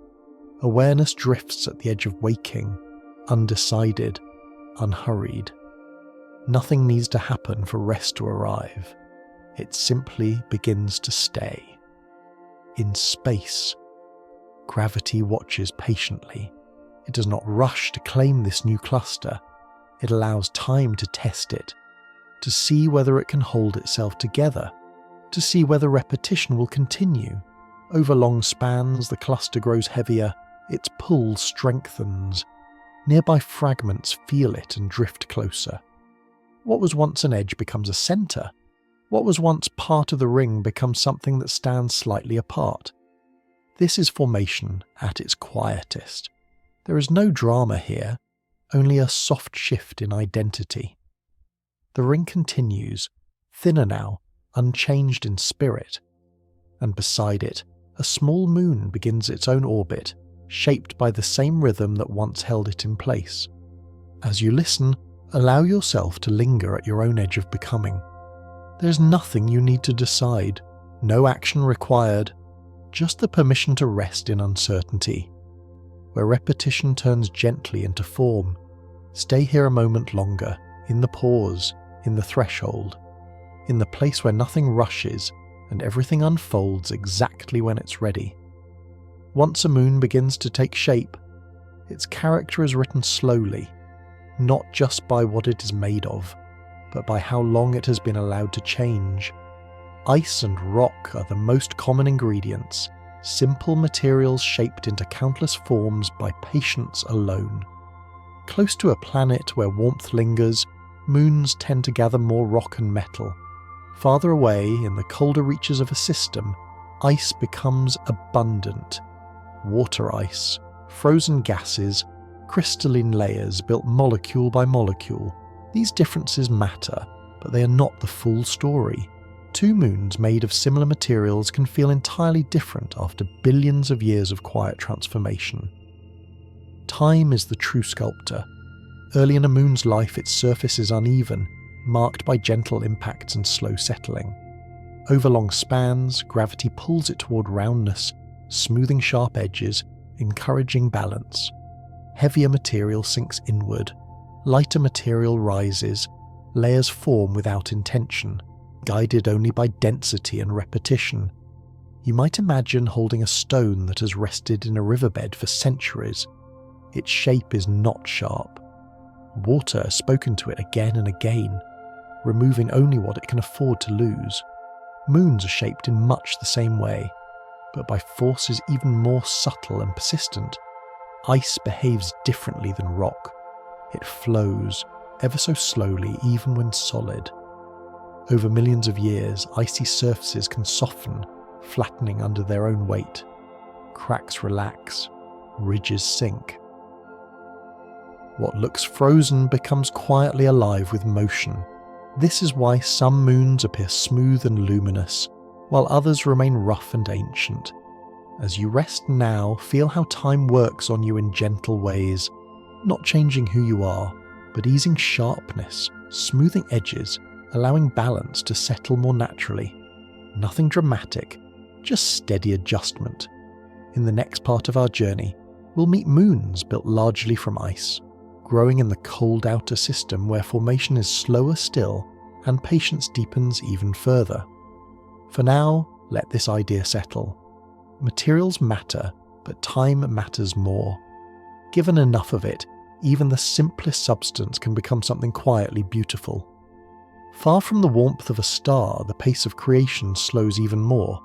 Awareness drifts at the edge of waking, undecided, unhurried. Nothing needs to happen for rest to arrive. It simply begins to stay. In space, gravity watches patiently. It does not rush to claim this new cluster. It allows time to test it, to see whether it can hold itself together, to see whether repetition will continue. Over long spans, the cluster grows heavier, its pull strengthens. Nearby fragments feel it and drift closer. What was once an edge becomes a center. What was once part of the ring becomes something that stands slightly apart. This is formation at its quietest. There is no drama here, only a soft shift in identity. The ring continues, thinner now, unchanged in spirit. And beside it, a small moon begins its own orbit, shaped by the same rhythm that once held it in place. As you listen, allow yourself to linger at your own edge of becoming. There's nothing you need to decide, no action required, just the permission to rest in uncertainty. Where repetition turns gently into form, stay here a moment longer, in the pause, in the threshold, in the place where nothing rushes and everything unfolds exactly when it's ready. Once a moon begins to take shape, its character is written slowly, not just by what it is made of, but by how long it has been allowed to change. Ice and rock are the most common ingredients, simple materials shaped into countless forms by patience alone. Close to a planet where warmth lingers, moons tend to gather more rock and metal. Farther away, in the colder reaches of a system, ice becomes abundant. Water ice, frozen gases, crystalline layers built molecule by molecule. These differences matter, but they are not the full story. Two moons made of similar materials can feel entirely different after billions of years of quiet transformation. Time is the true sculptor. Early in a moon's life, its surface is uneven, marked by gentle impacts and slow settling. Over long spans, gravity pulls it toward roundness, smoothing sharp edges, encouraging balance. Heavier material sinks inward. Lighter material rises, layers form without intention, guided only by density and repetition. You might imagine holding a stone that has rested in a riverbed for centuries. Its shape is not sharp. Water has spoken to it again and again, removing only what it can afford to lose. Moons are shaped in much the same way, but by forces even more subtle and persistent. Ice behaves differently than rock. It flows, ever so slowly even when solid. Over millions of years, icy surfaces can soften, flattening under their own weight. Cracks relax, ridges sink. What looks frozen becomes quietly alive with motion. This is why some moons appear smooth and luminous, while others remain rough and ancient. As you rest now, feel how time works on you in gentle ways, not changing who you are, but easing sharpness, smoothing edges, allowing balance to settle more naturally. Nothing dramatic, just steady adjustment. In the next part of our journey, we'll meet moons built largely from ice, growing in the cold outer system where formation is slower still and patience deepens even further. For now, let this idea settle. Materials matter, but time matters more. Given enough of it, even the simplest substance can become something quietly beautiful. Far from the warmth of a star, the pace of creation slows even more.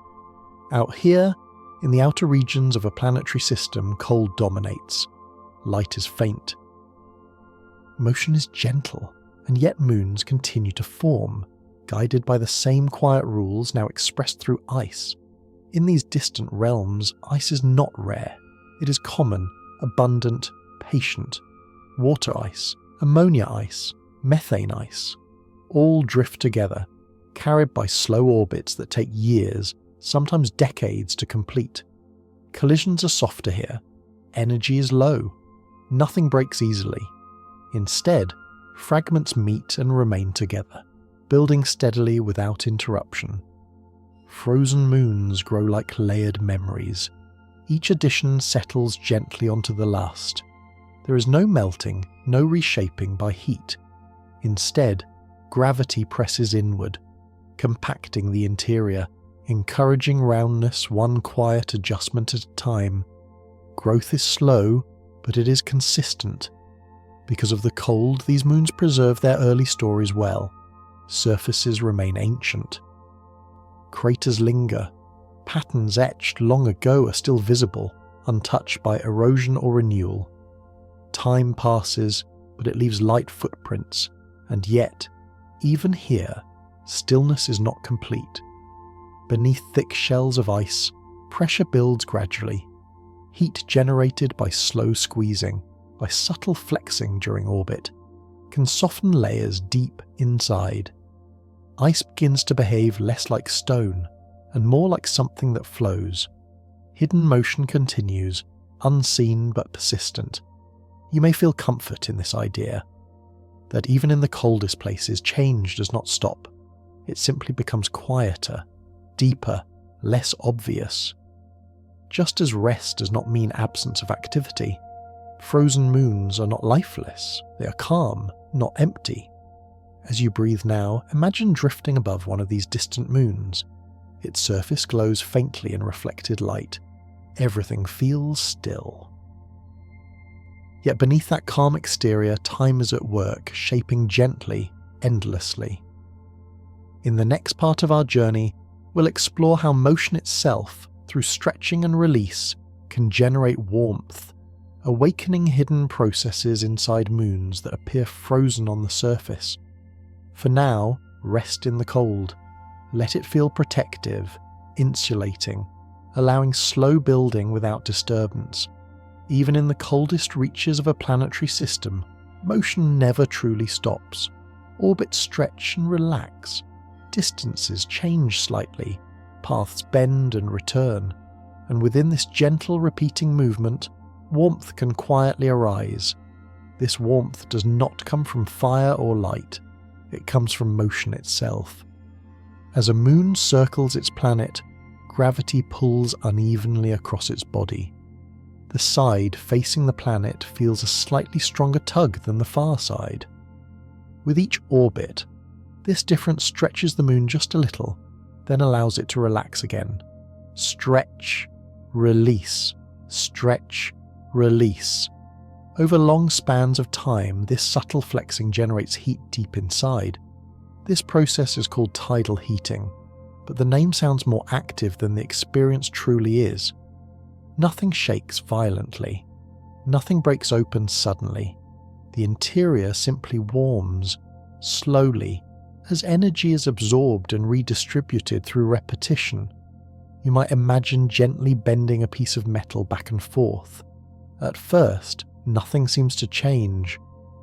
Out here, in the outer regions of a planetary system, cold dominates. Light is faint. Motion is gentle, and yet moons continue to form, guided by the same quiet rules now expressed through ice. In these distant realms, ice is not rare. It is common, abundant, patient. Water ice, ammonia ice, methane ice, all drift together, carried by slow orbits that take years, sometimes decades to complete. Collisions are softer here. Energy is low. Nothing breaks easily. Instead, fragments meet and remain together, building steadily without interruption. Frozen moons grow like layered memories. Each addition settles gently onto the last. There is no melting, no reshaping by heat. Instead, gravity presses inward, compacting the interior, encouraging roundness one quiet adjustment at a time. Growth is slow, but it is consistent. Because of the cold, these moons preserve their early stories well. Surfaces remain ancient. Craters linger. Patterns etched long ago are still visible, untouched by erosion or renewal. Time passes, but it leaves light footprints, and yet, even here, stillness is not complete. Beneath thick shells of ice, pressure builds gradually. Heat generated by slow squeezing, by subtle flexing during orbit, can soften layers deep inside. Ice begins to behave less like stone, and more like something that flows. Hidden motion continues, unseen but persistent. You may feel comfort in this idea, that even in the coldest places, change does not stop. It simply becomes quieter, deeper, less obvious. Just as rest does not mean absence of activity, frozen moons are not lifeless, they are calm, not empty. As you breathe now, imagine drifting above one of these distant moons. Its surface glows faintly in reflected light. Everything feels still. Yet beneath that calm exterior, time is at work, shaping gently, endlessly. In the next part of our journey, we'll explore how motion itself, through stretching and release, can generate warmth, awakening hidden processes inside moons that appear frozen on the surface. For now, rest in the cold. Let it feel protective, insulating, allowing slow building without disturbance. Even in the coldest reaches of a planetary system, motion never truly stops. Orbits stretch and relax. Distances change slightly. Paths bend and return. And within this gentle repeating movement, warmth can quietly arise. This warmth does not come from fire or light. It comes from motion itself. As a moon circles its planet, gravity pulls unevenly across its body. The side facing the planet feels a slightly stronger tug than the far side. With each orbit, this difference stretches the moon just a little, then allows it to relax again. Stretch, release, stretch, release. Over long spans of time, this subtle flexing generates heat deep inside. This process is called tidal heating, but the name sounds more active than the experience truly is. Nothing shakes violently. Nothing breaks open suddenly. The interior simply warms, slowly, As energy is absorbed and redistributed through repetition, you might imagine gently bending a piece of metal back and forth. At first, nothing seems to change,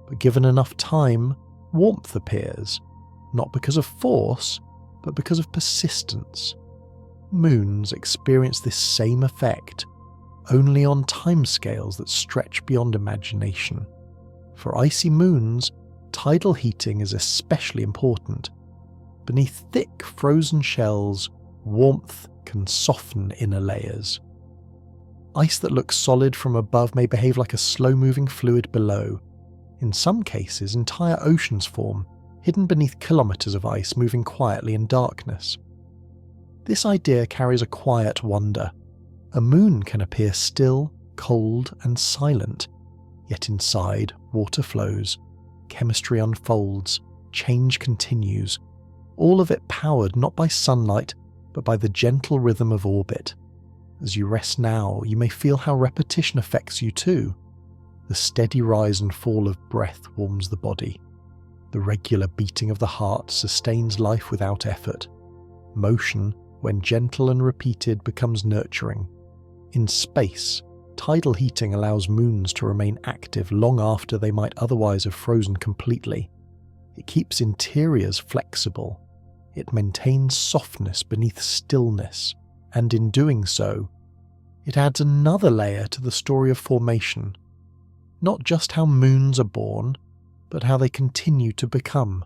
but given enough time, warmth appears, not because of force, but because of persistence. Moons experience this same effect, only on timescales that stretch beyond imagination. For icy moons, tidal heating is especially important. Beneath thick frozen shells, warmth can soften inner layers. Ice that looks solid from above may behave like a slow-moving fluid below. In some cases, entire oceans form, hidden beneath kilometers of ice moving quietly in darkness. This idea carries a quiet wonder. A moon can appear still, cold, and silent, yet inside, water flows, chemistry unfolds, change continues, all of it powered not by sunlight, but by the gentle rhythm of orbit. As you rest now, you may feel how repetition affects you too. The steady rise and fall of breath warms the body. The regular beating of the heart sustains life without effort. Motion, when gentle and repeated, becomes nurturing. In space, tidal heating allows moons to remain active long after they might otherwise have frozen completely. It keeps interiors flexible. It maintains softness beneath stillness, and in doing so, it adds another layer to the story of formation. Not just how moons are born, but how they continue to become.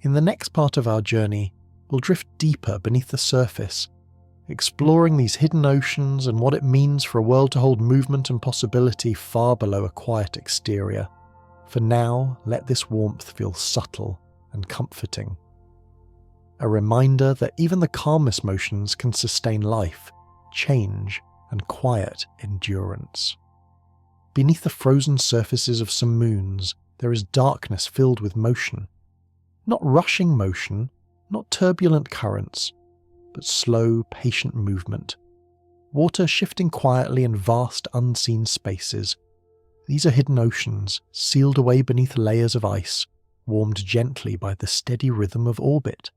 In the next part of our journey, we'll drift deeper beneath the surface, exploring these hidden oceans and what it means for a world to hold movement and possibility far below a quiet exterior. For now, let this warmth feel subtle and comforting. A reminder that even the calmest motions can sustain life, change, and quiet endurance. Beneath the frozen surfaces of some moons, there is darkness filled with motion. Not rushing motion, not turbulent currents, but slow, patient movement. Water shifting quietly in vast, unseen spaces. These are hidden oceans, sealed away beneath layers of ice, warmed gently by the steady rhythm of orbit.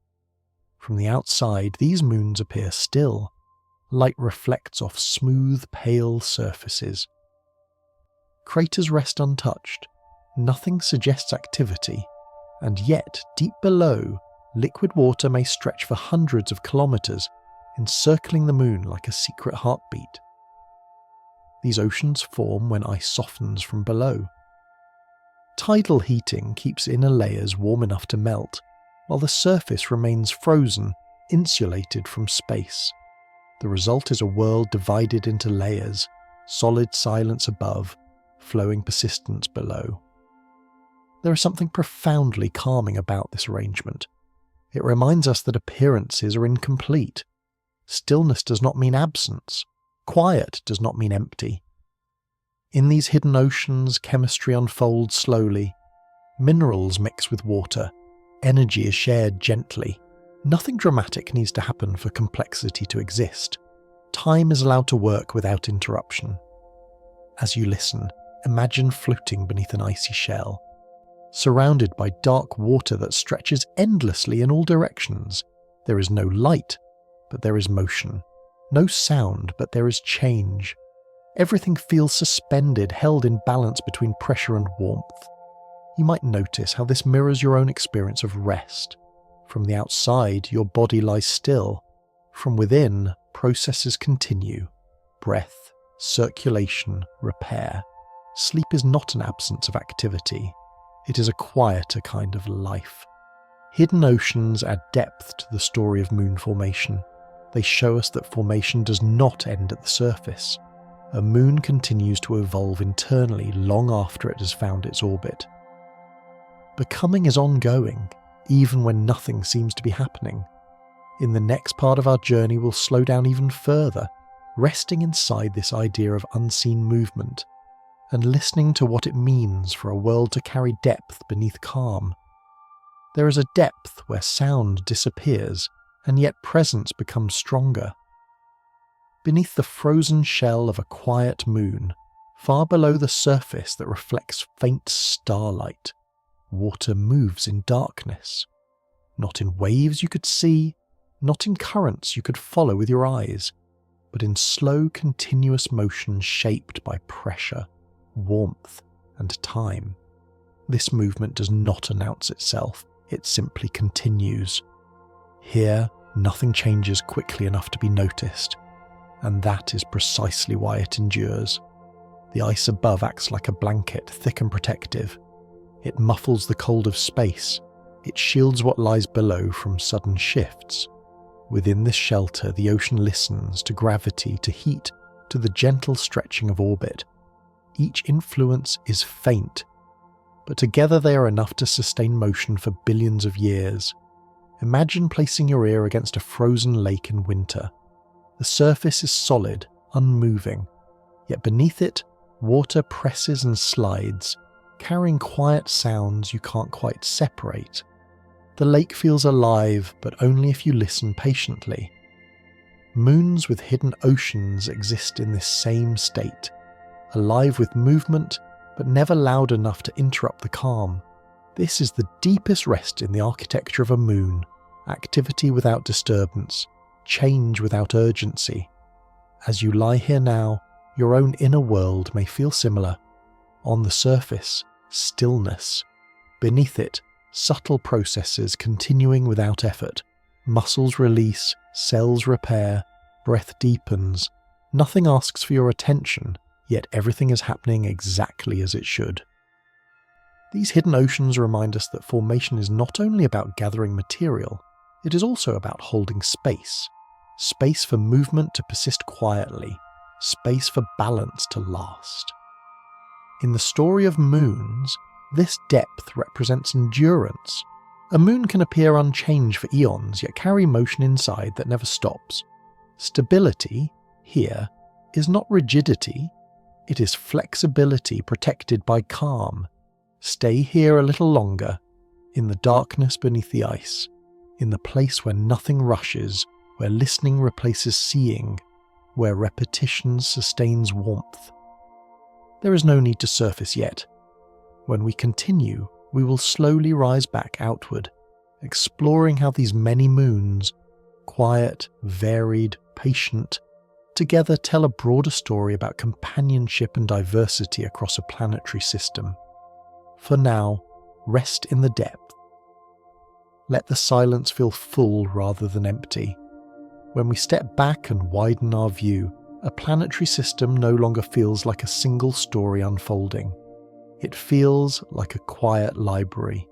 From the outside, these moons appear still. Light reflects off smooth, pale surfaces. Craters rest untouched. Nothing suggests activity, and yet, deep below, liquid water may stretch for hundreds of kilometers, encircling the moon like a secret heartbeat. These oceans form when ice softens from below. Tidal heating keeps inner layers warm enough to melt, while the surface remains frozen, insulated from space. The result is a world divided into layers, solid silence above, flowing persistence below. There is something profoundly calming about this arrangement. It reminds us that appearances are incomplete. Stillness does not mean absence. Quiet does not mean empty. In these hidden oceans, chemistry unfolds slowly. Minerals mix with water. Energy is shared gently. Nothing dramatic needs to happen for complexity to exist. Time is allowed to work without interruption. As you listen, imagine floating beneath an icy shell, surrounded by dark water that stretches endlessly in all directions. There is no light, but there is motion. No sound, but there is change. Everything feels suspended, held in balance between pressure and warmth. You might notice how this mirrors your own experience of rest. From the outside, your body lies still. From within, processes continue. Breath, circulation, repair. Sleep is not an absence of activity. It is a quieter kind of life. Hidden oceans add depth to the story of moon formation. They show us that formation does not end at the surface. A moon continues to evolve internally long after it has found its orbit. Becoming is ongoing, even when nothing seems to be happening. In the next part of our journey, we'll slow down even further, resting inside this idea of unseen movement, and listening to what it means for a world to carry depth beneath calm. There is a depth where sound disappears, and yet presence becomes stronger. Beneath the frozen shell of a quiet moon, far below the surface that reflects faint starlight, water moves in darkness. not in waves you could see, not in currents you could follow with your eyes, but in slow, continuous motion shaped by pressure, warmth, and time. This movement does not announce itself, it simply continues. Here, nothing changes quickly enough to be noticed, and that is precisely why it endures. The ice above acts like a blanket, thick and protective. It muffles the cold of space. It shields what lies below from sudden shifts. Within this shelter, the ocean listens to gravity, to heat, to the gentle stretching of orbit. Each influence is faint, but together they are enough to sustain motion for billions of years. Imagine placing your ear against a frozen lake in winter. The surface is solid, unmoving, yet beneath it, water presses and slides, carrying quiet sounds you can't quite separate. The lake feels alive, but only if you listen patiently. Moons with hidden oceans exist in this same state, alive with movement, but never loud enough to interrupt the calm. This is the deepest rest in the architecture of a moon, activity without disturbance, change without urgency. As you lie here now, your own inner world may feel similar. On the surface, stillness. Beneath it, subtle processes continuing without effort. Muscles release, cells repair, breath deepens. Nothing asks for your attention, yet everything is happening exactly as it should. These hidden oceans remind us that formation is not only about gathering material, it is also about holding space. Space for movement to persist quietly, space for balance to last. In the story of moons, this depth represents endurance. A moon can appear unchanged for eons, yet carry motion inside that never stops. Stability, here, is not rigidity, it is flexibility protected by calm. Stay here a little longer, in the darkness beneath the ice, in the place where nothing rushes, where listening replaces seeing, where repetition sustains warmth. There is no need to surface yet. When we continue, we will slowly rise back outward, exploring how these many moons, quiet, varied, patient, together tell a broader story about companionship and diversity across a planetary system. For now, rest in the depth. Let the silence feel full rather than empty. When we step back and widen our view, a planetary system no longer feels like a single story unfolding. It feels like a quiet library.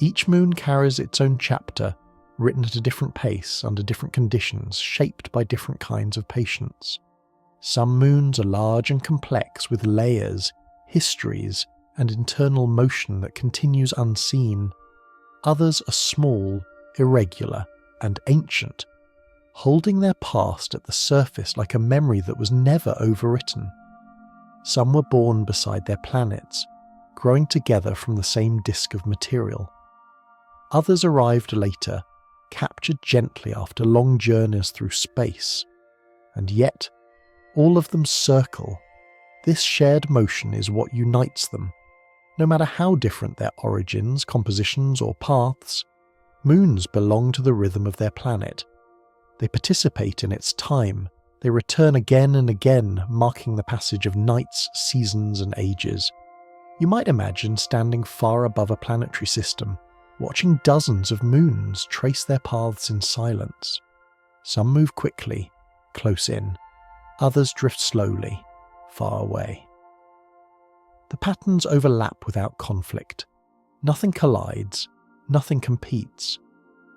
Each moon carries its own chapter, written at a different pace, under different conditions, shaped by different kinds of patience. Some moons are large and complex, with layers, histories, and internal motion that continues unseen. Others are small, irregular, and ancient, holding their past at the surface like a memory that was never overwritten. Some were born beside their planets, growing together from the same disk of material. Others arrived later, captured gently after long journeys through space. And yet, all of them circle. This shared motion is what unites them. No matter how different their origins, compositions, or paths, moons belong to the rhythm of their planet. They participate in its time. They return again and again, marking the passage of nights, seasons, and ages. You might imagine standing far above a planetary system, watching dozens of moons trace their paths in silence. Some move quickly, close in. Others drift slowly, far away. The patterns overlap without conflict. Nothing collides, nothing competes.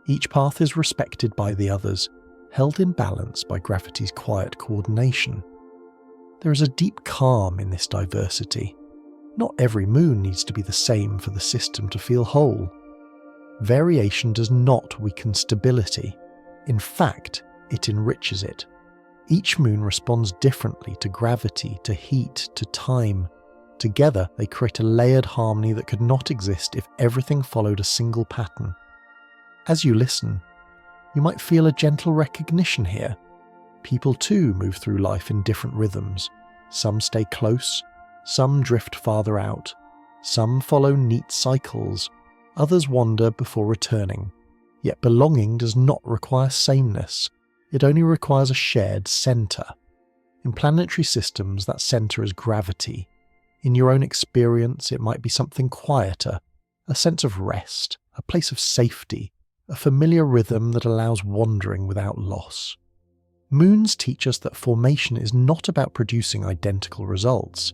Each path is respected by the others, held in balance by gravity's quiet coordination. There is a deep calm in this diversity. Not every moon needs to be the same for the system to feel whole. Variation does not weaken stability. In fact, it enriches it. Each moon responds differently to gravity, to heat, to time. Together, they create a layered harmony that could not exist if everything followed a single pattern. As you listen, you might feel a gentle recognition here. People too move through life in different rhythms. Some stay close, some drift farther out, some follow neat cycles, others wander before returning. Yet belonging does not require sameness. It only requires a shared centre. In planetary systems, that centre is gravity. In your own experience, it might be something quieter, a sense of rest, a place of safety, a familiar rhythm that allows wandering without loss. Moons teach us that formation is not about producing identical results.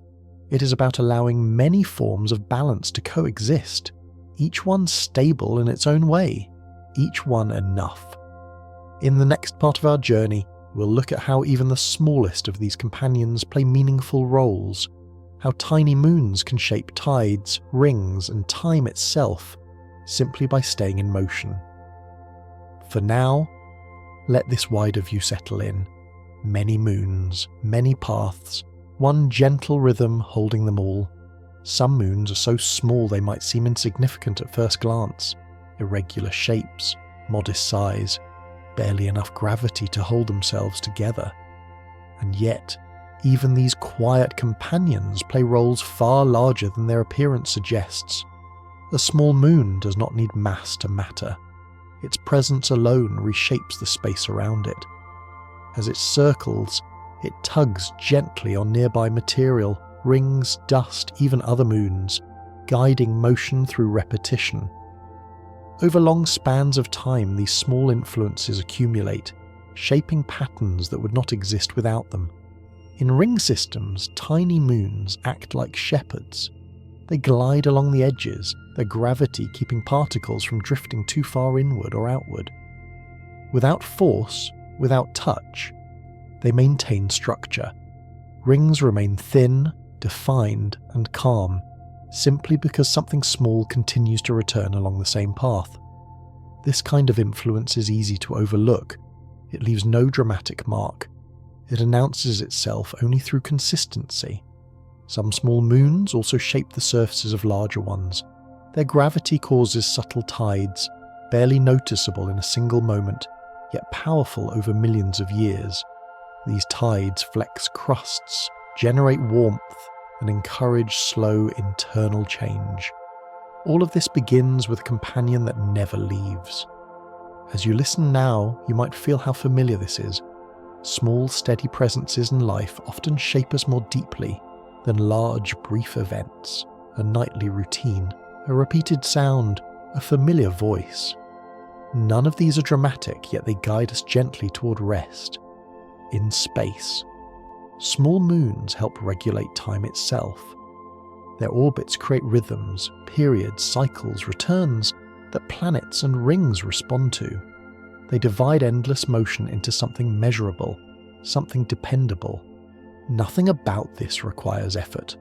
It is about allowing many forms of balance to coexist, each one stable in its own way, each one enough. In the next part of our journey, we'll look at how even the smallest of these companions play meaningful roles, how tiny moons can shape tides, rings, and time itself simply by staying in motion. For now, let this wider view settle in. Many moons, many paths, one gentle rhythm holding them all. Some moons are so small they might seem insignificant at first glance. Irregular shapes, modest size, barely enough gravity to hold themselves together. And yet, even these quiet companions play roles far larger than their appearance suggests. A small moon does not need mass to matter. Its presence alone reshapes the space around it. As it circles, it tugs gently on nearby material, rings, dust, even other moons, guiding motion through repetition. Over long spans of time, these small influences accumulate, shaping patterns that would not exist without them. In ring systems, tiny moons act like shepherds. They glide along the edges, their gravity keeping particles from drifting too far inward or outward. Without force, without touch, they maintain structure. Rings remain thin, defined, and calm, simply because something small continues to return along the same path. This kind of influence is easy to overlook. It leaves no dramatic mark. It announces itself only through consistency. Some small moons also shape the surfaces of larger ones. Their gravity causes subtle tides, barely noticeable in a single moment, yet powerful over millions of years. These tides flex crusts, generate warmth, and encourage slow internal change. All of this begins with a companion that never leaves. As you listen now, you might feel how familiar this is. Small, steady presences in life often shape us more deeply than large, brief events, a nightly routine, a repeated sound, a familiar voice. None of these are dramatic, yet they guide us gently toward rest. In space, small moons help regulate time itself. Their orbits create rhythms, periods, cycles, returns that planets and rings respond to. They divide endless motion into something measurable, something dependable. Nothing about this requires effort.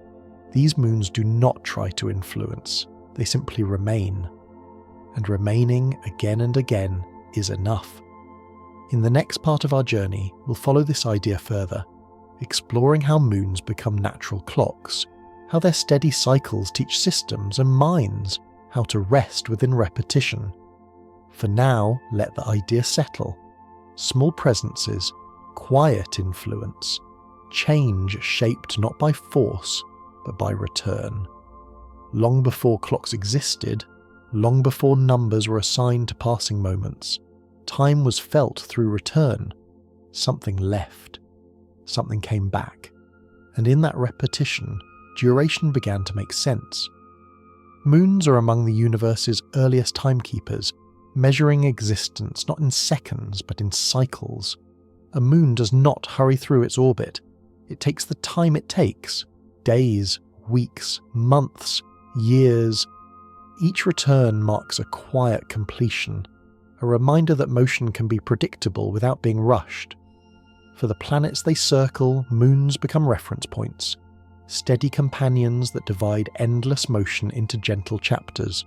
These moons do not try to influence, they simply remain. And remaining again and again is enough. In the next part of our journey, we'll follow this idea further, exploring how moons become natural clocks, how their steady cycles teach systems and minds how to rest within repetition. For now, let the idea settle. Small presences, quiet influence, change shaped not by force, but by return. Long before clocks existed, long before numbers were assigned to passing moments, time was felt through return. Something left. Something came back. And in that repetition, duration began to make sense. Moons are among the universe's earliest timekeepers, measuring existence not in seconds but in cycles. A moon does not hurry through its orbit. It takes the time it takes, days, weeks, months, years. Each return marks a quiet completion, a reminder that motion can be predictable without being rushed. For the planets they circle, moons become reference points, steady companions that divide endless motion into gentle chapters.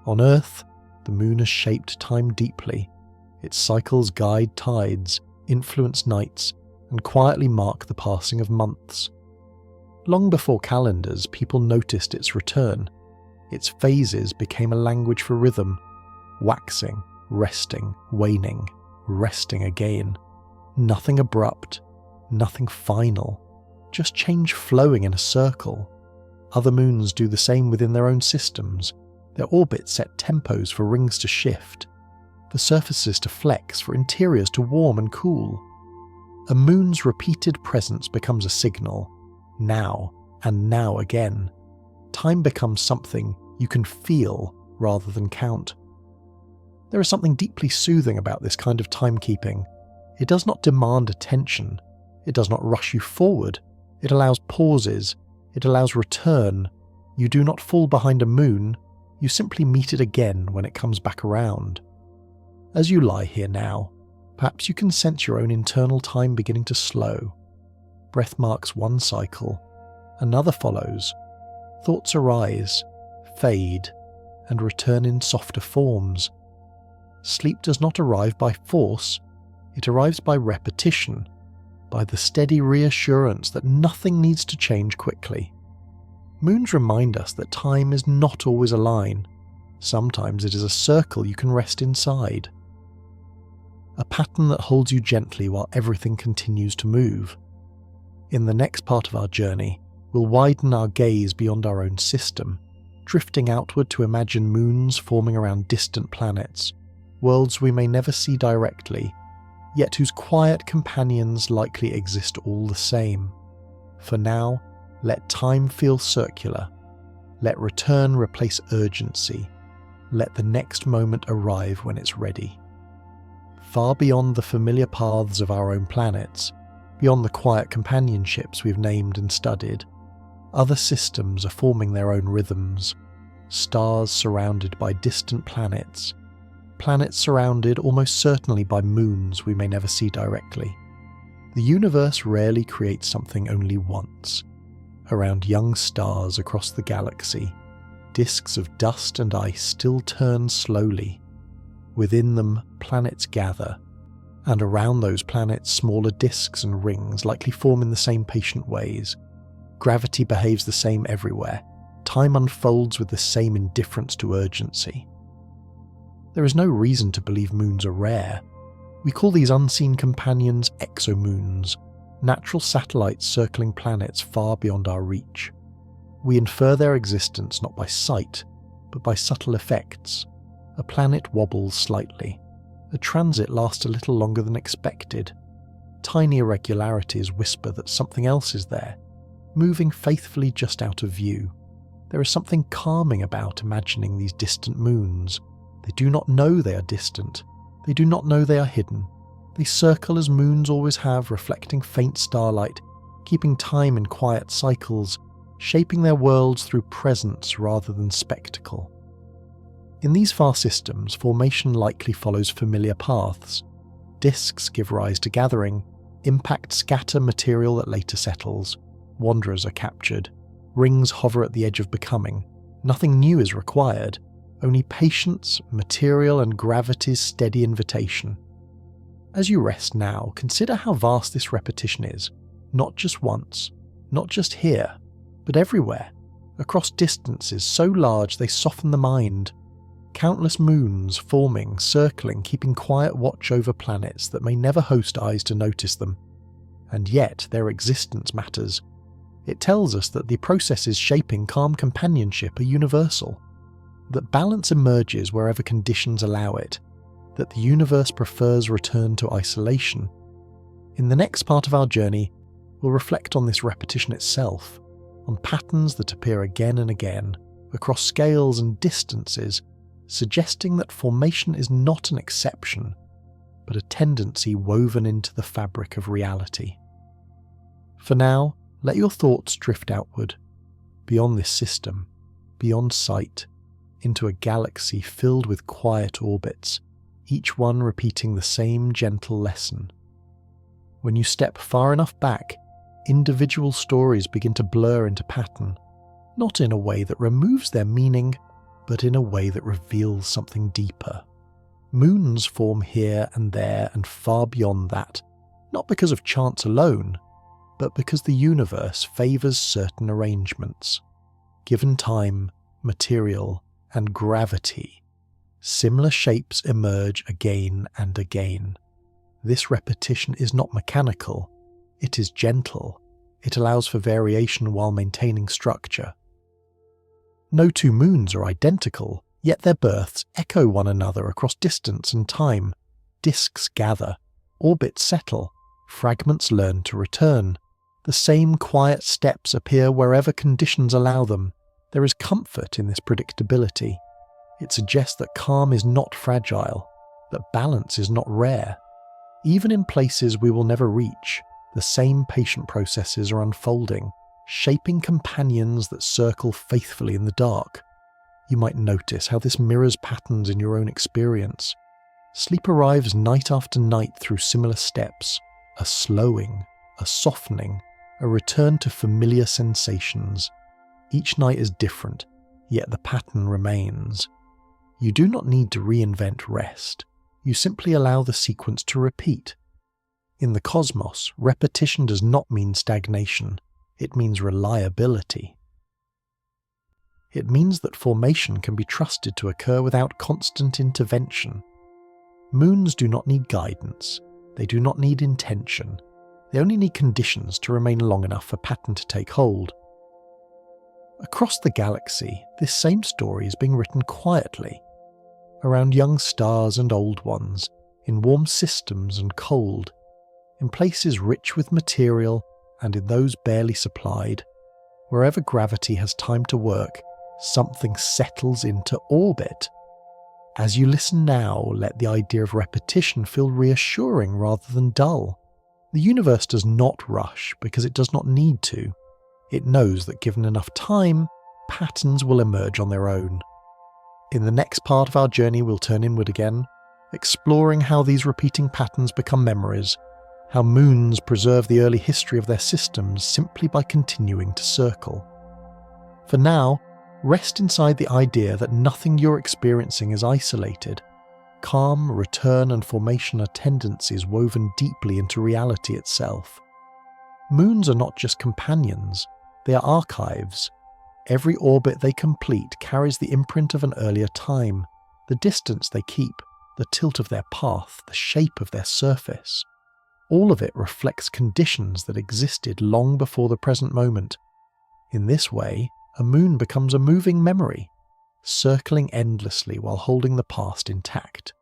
On Earth, the moon has shaped time deeply. Its cycles guide tides, influence nights, and quietly mark the passing of months. Long before calendars, people noticed its return. Its phases became a language for rhythm, waxing, resting, waning, resting again. Nothing abrupt, nothing final, just change flowing in a circle. Other moons do the same within their own systems. Their orbits set tempos for rings to shift. for surfaces to flex, for interiors to warm and cool. A moon's repeated presence becomes a signal, now and now again. Time becomes something you can feel rather than count. There is something deeply soothing about this kind of timekeeping. It does not demand attention. It does not rush you forward. It allows pauses. It allows return. You do not fall behind a moon. You simply meet it again when it comes back around. As you lie here now, perhaps you can sense your own internal time beginning to slow. Breath marks one cycle. Another follows. Thoughts arise, fade, and return in softer forms. Sleep does not arrive by force. It arrives by repetition, by the steady reassurance that nothing needs to change quickly. Moons remind us that time is not always a line. Sometimes it is a circle you can rest inside. A pattern that holds you gently while everything continues to move. In the next part of our journey, we'll widen our gaze beyond our own system, drifting outward to imagine moons forming around distant planets, worlds we may never see directly, yet whose quiet companions likely exist all the same. For now, let time feel circular. Let return replace urgency. Let the next moment arrive when it's ready. Far beyond the familiar paths of our own planets, beyond the quiet companionships we've named and studied, other systems are forming their own rhythms. Stars surrounded by distant planets. Planets surrounded almost certainly by moons we may never see directly. The universe rarely creates something only once. Around young stars across the galaxy, disks of dust and ice still turn slowly. Within them, planets gather, and around those planets smaller disks and rings likely form in the same patient ways. Gravity behaves the same everywhere. Time unfolds with the same indifference to urgency. There is no reason to believe moons are rare. We call these unseen companions exomoons, natural satellites circling planets far beyond our reach. We infer their existence not by sight, but by subtle effects. A planet wobbles slightly. A transit lasts a little longer than expected. Tiny irregularities whisper that something else is there, moving faithfully just out of view. There is something calming about imagining these distant moons. They do not know they are distant. They do not know they are hidden. They circle as moons always have, reflecting faint starlight, keeping time in quiet cycles, shaping their worlds through presence rather than spectacle. In these far systems, formation likely follows familiar paths. Disks give rise to gathering, impact scatter material that later settles, wanderers are captured, rings hover at the edge of becoming. Nothing new is required, only patience, material, and gravity's steady invitation. As you rest now, consider how vast this repetition is, not just once, not just here, but everywhere, across distances so large they soften the mind. Countless moons forming, circling, keeping quiet watch over planets that may never host eyes to notice them. And yet their existence matters. It tells us that the processes shaping calm companionship are universal, that balance emerges wherever conditions allow it, that the universe prefers return to isolation. In the next part of our journey, we'll reflect on this repetition itself, on patterns that appear again and again, across scales and distances, suggesting that formation is not an exception, but a tendency woven into the fabric of reality. For now, let your thoughts drift outward, beyond this system, beyond sight, into a galaxy filled with quiet orbits, each one repeating the same gentle lesson. When you step far enough back, individual stories begin to blur into pattern, not in a way that removes their meaning, but in a way that reveals something deeper. Moons form here and there and far beyond that, not because of chance alone, but because the universe favours certain arrangements. Given time, material, and gravity, similar shapes emerge again and again. This repetition is not mechanical, it is gentle. It allows for variation while maintaining structure. No two moons are identical, Yet their births echo one another across distance and time. Disks gather, orbits settle, fragments learn to return. The same quiet steps appear wherever conditions allow them. There is comfort in this predictability. It suggests that calm is not fragile, that balance is not rare. Even in places we will never reach, the same patient processes are unfolding, shaping companions that circle faithfully in the dark. You might notice how this mirrors patterns in your own experience. Sleep arrives night after night through similar steps, a slowing, a softening, a return to familiar sensations. Each night is different, yet the pattern remains. You do not need to reinvent rest. You simply allow the sequence to repeat. In the cosmos, repetition does not mean stagnation. It means reliability. It means that formation can be trusted to occur without constant intervention. Moons do not need guidance. They do not need intention. They only need conditions to remain long enough for pattern to take hold. Across the galaxy, this same story is being written quietly, around young stars and old ones, in warm systems and cold, in places rich with material and in those barely supplied. Wherever gravity has time to work, something settles into orbit. As you listen now, let the idea of repetition feel reassuring rather than dull. The universe does not rush because it does not need to. It knows that given enough time, patterns will emerge on their own. In the next part of our journey, we'll turn inward again, exploring how these repeating patterns become memories, how moons preserve the early history of their systems simply by continuing to circle. For now, rest inside the idea that nothing you're experiencing is isolated. Calm, return, and formation are tendencies woven deeply into reality itself. Moons are not just companions, they are archives. Every orbit they complete carries the imprint of an earlier time, the distance they keep, the tilt of their path, the shape of their surface. All of it reflects conditions that existed long before the present moment. In this way, a moon becomes a moving memory, circling endlessly while holding the past intact.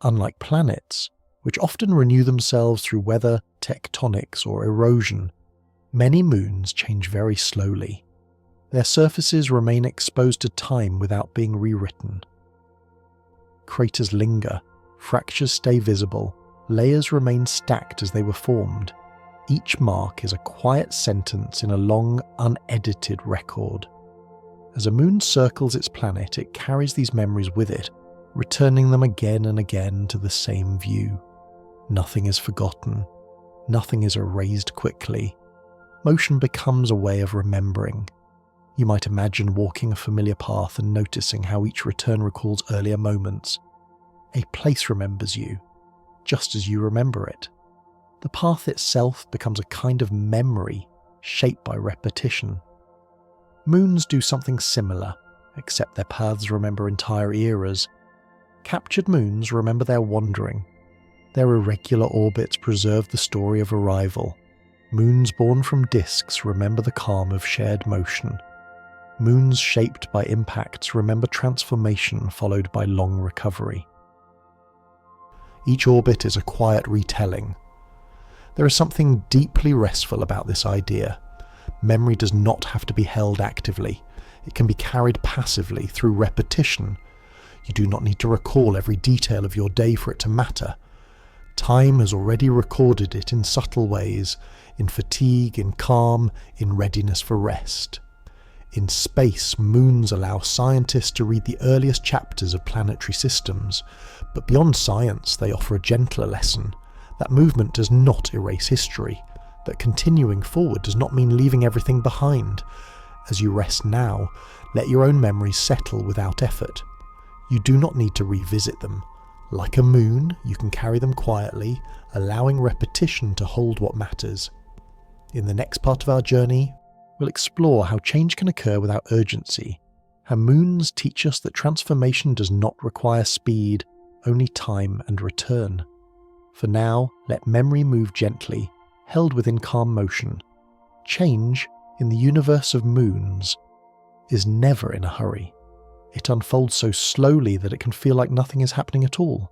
Unlike planets, which often renew themselves through weather, tectonics, or erosion, many moons change very slowly. Their surfaces remain exposed to time without being rewritten. Craters linger, fractures stay visible, layers remain stacked as they were formed. Each mark is a quiet sentence in a long, unedited record. As a moon circles its planet, it carries these memories with it, returning them again and again to the same view. Nothing is forgotten. Nothing is erased quickly. Motion becomes a way of remembering. You might imagine walking a familiar path and noticing how each return recalls earlier moments. A place remembers you, just as you remember it. The path itself becomes a kind of memory, shaped by repetition. Moons do something similar, except their paths remember entire eras. Captured moons remember their wandering. Their irregular orbits preserve the story of arrival. Moons born from disks remember the calm of shared motion. Moons shaped by impacts remember transformation followed by long recovery. Each orbit is a quiet retelling. There is something deeply restful about this idea. Memory does not have to be held actively. It can be carried passively through repetition. You do not need to recall every detail of your day for it to matter. Time has already recorded it in subtle ways, in fatigue, in calm, in readiness for rest. In space, moons allow scientists to read the earliest chapters of planetary systems, but beyond science they offer a gentler lesson. That movement does not erase history, that continuing forward does not mean leaving everything behind. As you rest now, let your own memories settle without effort. You do not need to revisit them. Like a moon, you can carry them quietly, allowing repetition to hold what matters. In the next part of our journey, we'll explore how change can occur without urgency, how moons teach us that transformation does not require speed, only time and return. For now, let memory move gently, held within calm motion. Change, in the universe of moons, is never in a hurry. It unfolds so slowly that it can feel like nothing is happening at all.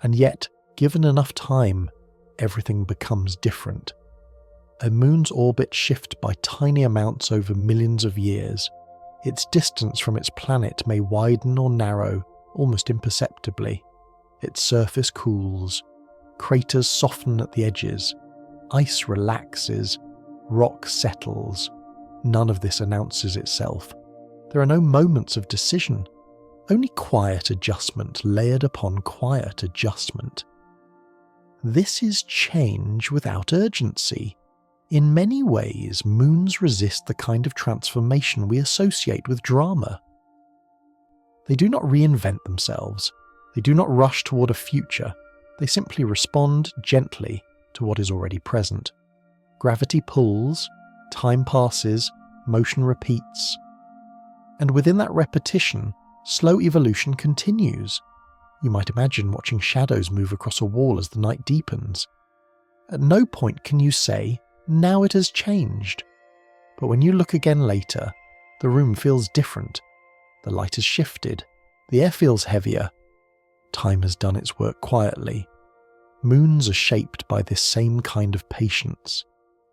And yet, given enough time, everything becomes different. A moon's orbit shifts by tiny amounts over millions of years. Its distance from its planet may widen or narrow almost imperceptibly. Its surface cools. Craters soften at the edges. Ice relaxes. Rock settles. None of this announces itself. There are no moments of decision. Only quiet adjustment layered upon quiet adjustment. This is change without urgency. In many ways, moons resist the kind of transformation we associate with drama. They do not reinvent themselves. They do not rush toward a future. They simply respond gently to what is already present. Gravity pulls, time passes, motion repeats. And within that repetition, slow evolution continues. You might imagine watching shadows move across a wall as the night deepens. At no point can you say, now it has changed. But when you look again later, the room feels different. The light has shifted. The air feels heavier. Time has done its work quietly. Moons are shaped by this same kind of patience.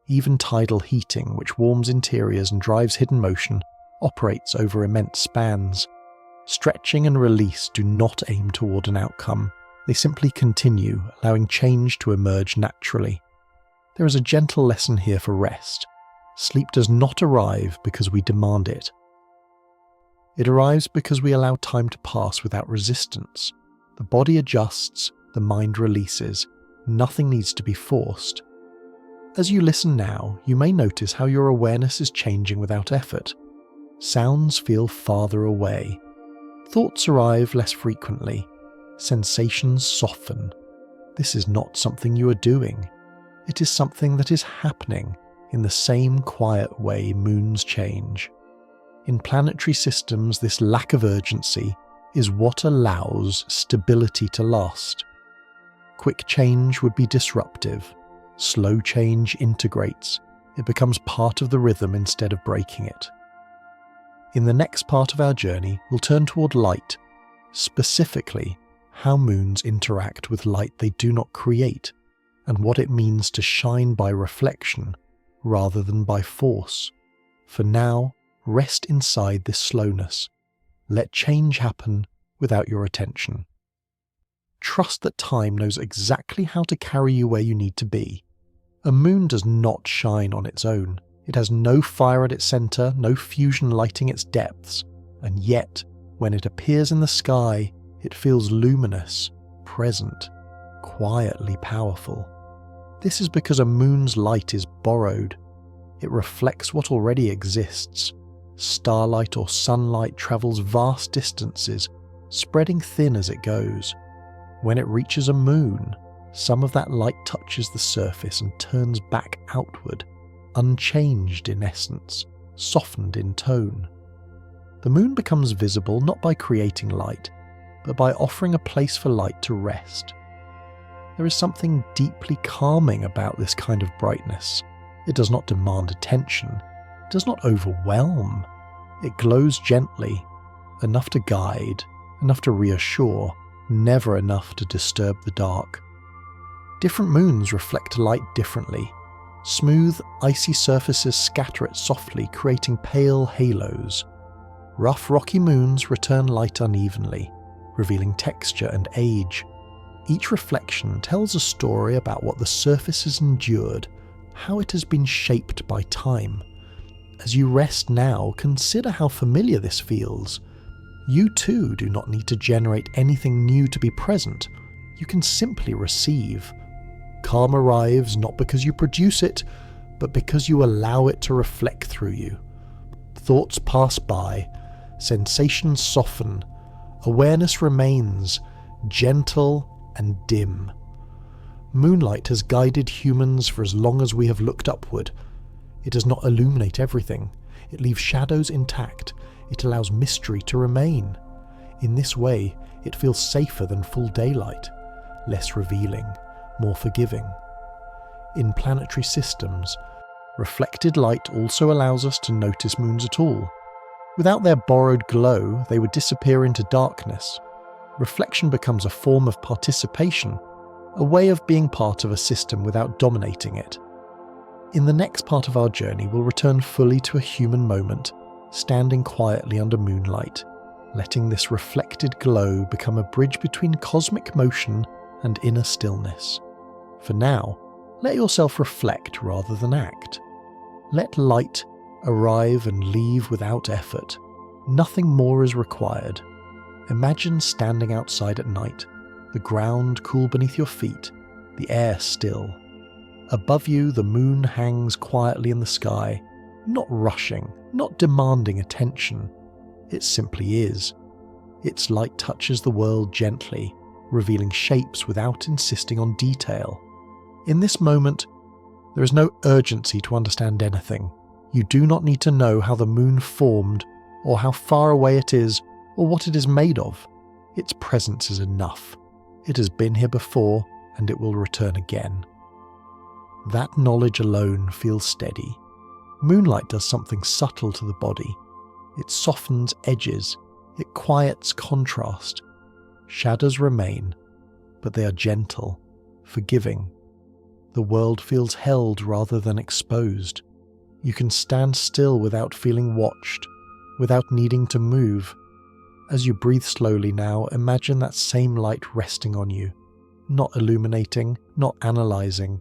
Even tidal heating, which warms interiors and drives hidden motion, operates over immense spans. Stretching and release do not aim toward an outcome. They simply continue, allowing change to emerge naturally. There is a gentle lesson here for rest. Sleep does not arrive because we demand it. It arrives because we allow time to pass without resistance. The body adjusts, the mind releases. Nothing needs to be forced. As you listen now, you may notice how your awareness is changing without effort. Sounds feel farther away. Thoughts arrive less frequently. Sensations soften. This is not something you are doing. It is something that is happening in the same quiet way moons change. In planetary systems, this lack of urgency is what allows stability to last. Quick change would be disruptive. Slow change integrates. It becomes part of the rhythm instead of breaking it. In the next part of our journey, we'll turn toward light, specifically how moons interact with light they do not create, and what it means to shine by reflection rather than by force. For now, rest inside this slowness. Let change happen without your attention. Trust that time knows exactly how to carry you where you need to be. A moon does not shine on its own. It has no fire at its center, no fusion lighting its depths, and yet, when it appears in the sky, it feels luminous, present, quietly powerful. This is because a moon's light is borrowed. It reflects what already exists. Starlight or sunlight travels vast distances, spreading thin as it goes. When it reaches a moon, some of that light touches the surface and turns back outward, unchanged in essence, softened in tone. The moon becomes visible not by creating light, but by offering a place for light to rest. There is something deeply calming about this kind of brightness. It does not demand attention. It does not overwhelm. It glows gently, enough to guide, enough to reassure, never enough to disturb the dark. Different moons reflect light differently. Smooth, icy surfaces scatter it softly, creating pale halos. Rough, rocky moons return light unevenly, revealing texture and age. Each reflection tells a story about what the surface has endured, how it has been shaped by time. As you rest now, consider how familiar this feels. You too do not need to generate anything new to be present. You can simply receive. Calm arrives not because you produce it, but because you allow it to reflect through you. Thoughts pass by, sensations soften, awareness remains, gentle and dim. Moonlight has guided humans for as long as we have looked upward. It does not illuminate everything. It leaves shadows intact. It allows mystery to remain. In this way, it feels safer than full daylight, less revealing, more forgiving. In planetary systems, reflected light also allows us to notice moons at all. Without their borrowed glow, they would disappear into darkness. Reflection becomes a form of participation, a way of being part of a system without dominating it. In the next part of our journey, we'll return fully to a human moment, standing quietly under moonlight, letting this reflected glow become a bridge between cosmic motion and inner stillness. For now, let yourself reflect rather than act. Let light arrive and leave without effort. Nothing more is required. Imagine standing outside at night, the ground cool beneath your feet, the air still. Above you, the moon hangs quietly in the sky, not rushing, not demanding attention. It simply is. Its light touches the world gently, revealing shapes without insisting on detail. In this moment, there is no urgency to understand anything. You do not need to know how the moon formed, or how far away it is, or what it is made of. Its presence is enough. It has been here before, and it will return again. That knowledge alone feels steady. Moonlight does something subtle to the body. It softens edges. It quiets contrast. Shadows remain, but they are gentle, forgiving. The world feels held rather than exposed. You can stand still without feeling watched, without needing to move. As you breathe slowly now, imagine that same light resting on you, not illuminating, not analyzing,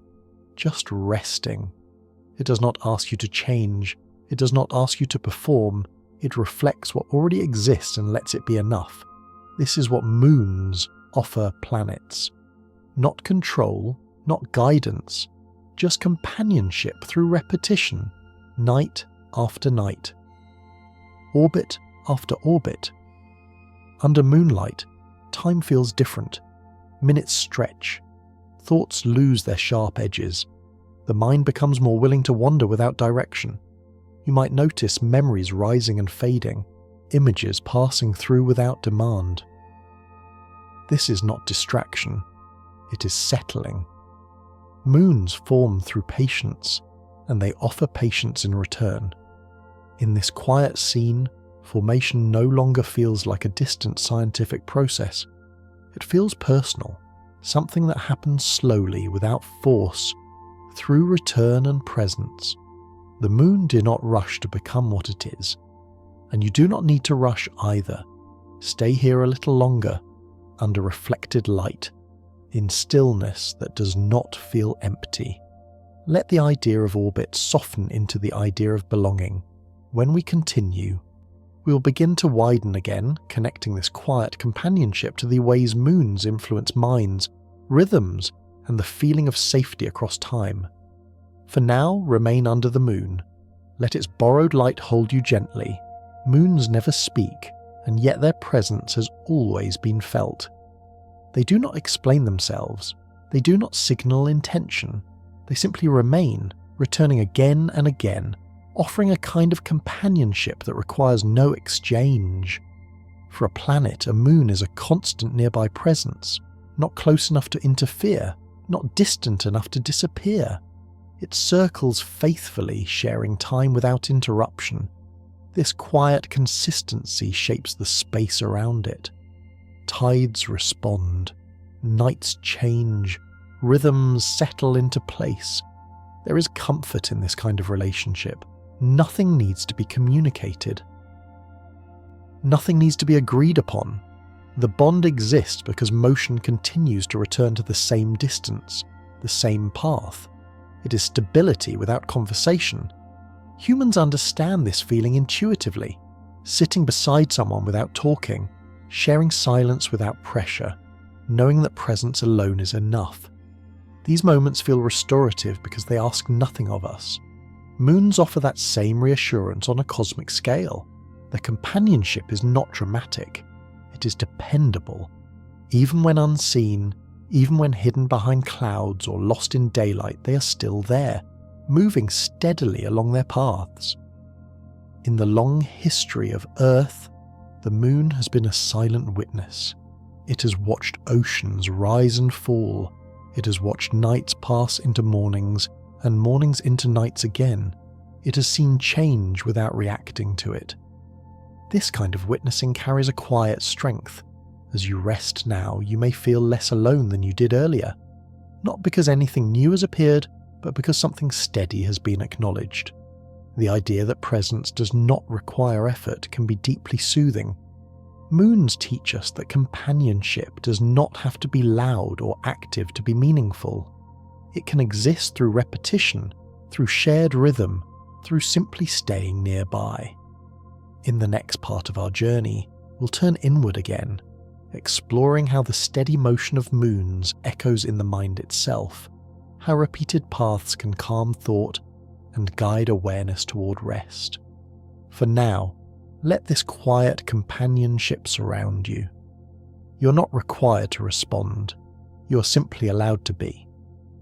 just resting. It does not ask you to change. It does not ask you to perform. It reflects what already exists and lets it be enough. This is what moons offer planets. Not control, not guidance, just companionship through repetition, night after night, orbit after orbit. Under moonlight, time feels different. Minutes stretch. Thoughts lose their sharp edges. The mind becomes more willing to wander without direction. You might notice memories rising and fading, images passing through without demand. This is not distraction. It is settling. Moons form through patience, and they offer patience in return. In this quiet scene, formation no longer feels like a distant scientific process. It feels personal, something that happens slowly, without force, through return and presence. The moon did not rush to become what it is, and you do not need to rush either. Stay here a little longer, under reflected light, in stillness that does not feel empty. Let the idea of orbit soften into the idea of belonging. When we continue, we will begin to widen again, connecting this quiet companionship to the ways moons influence minds, rhythms, and the feeling of safety across time. For now, remain under the moon. Let its borrowed light hold you gently. Moons never speak, and yet their presence has always been felt. They do not explain themselves. They do not signal intention. They simply remain, returning again and again, offering a kind of companionship that requires no exchange. For a planet, a moon is a constant nearby presence, not close enough to interfere, not distant enough to disappear. It circles faithfully, sharing time without interruption. This quiet consistency shapes the space around it. Tides respond, nights change, rhythms settle into place. There is comfort in this kind of relationship. Nothing needs to be communicated. Nothing needs to be agreed upon. The bond exists because motion continues to return to the same distance, the same path. It is stability without conversation. Humans understand this feeling intuitively, sitting beside someone without talking, sharing silence without pressure, knowing that presence alone is enough. These moments feel restorative because they ask nothing of us. Moons offer that same reassurance on a cosmic scale. Their companionship is not dramatic. It is dependable. Even when unseen, even when hidden behind clouds or lost in daylight, they are still there, moving steadily along their paths. In the long history of Earth, the moon has been a silent witness. It has watched oceans rise and fall. It has watched nights pass into mornings, and mornings into nights again. It has seen change without reacting to it. This kind of witnessing carries a quiet strength. As you rest now, you may feel less alone than you did earlier. Not because anything new has appeared, but because something steady has been acknowledged. The idea that presence does not require effort can be deeply soothing. Moons teach us that companionship does not have to be loud or active to be meaningful. It can exist through repetition, through shared rhythm, through simply staying nearby. In the next part of our journey, we'll turn inward again, exploring how the steady motion of moons echoes in the mind itself, how repeated paths can calm thought and guide awareness toward rest. For now, let this quiet companionship surround you. You're not required to respond, you're simply allowed to be.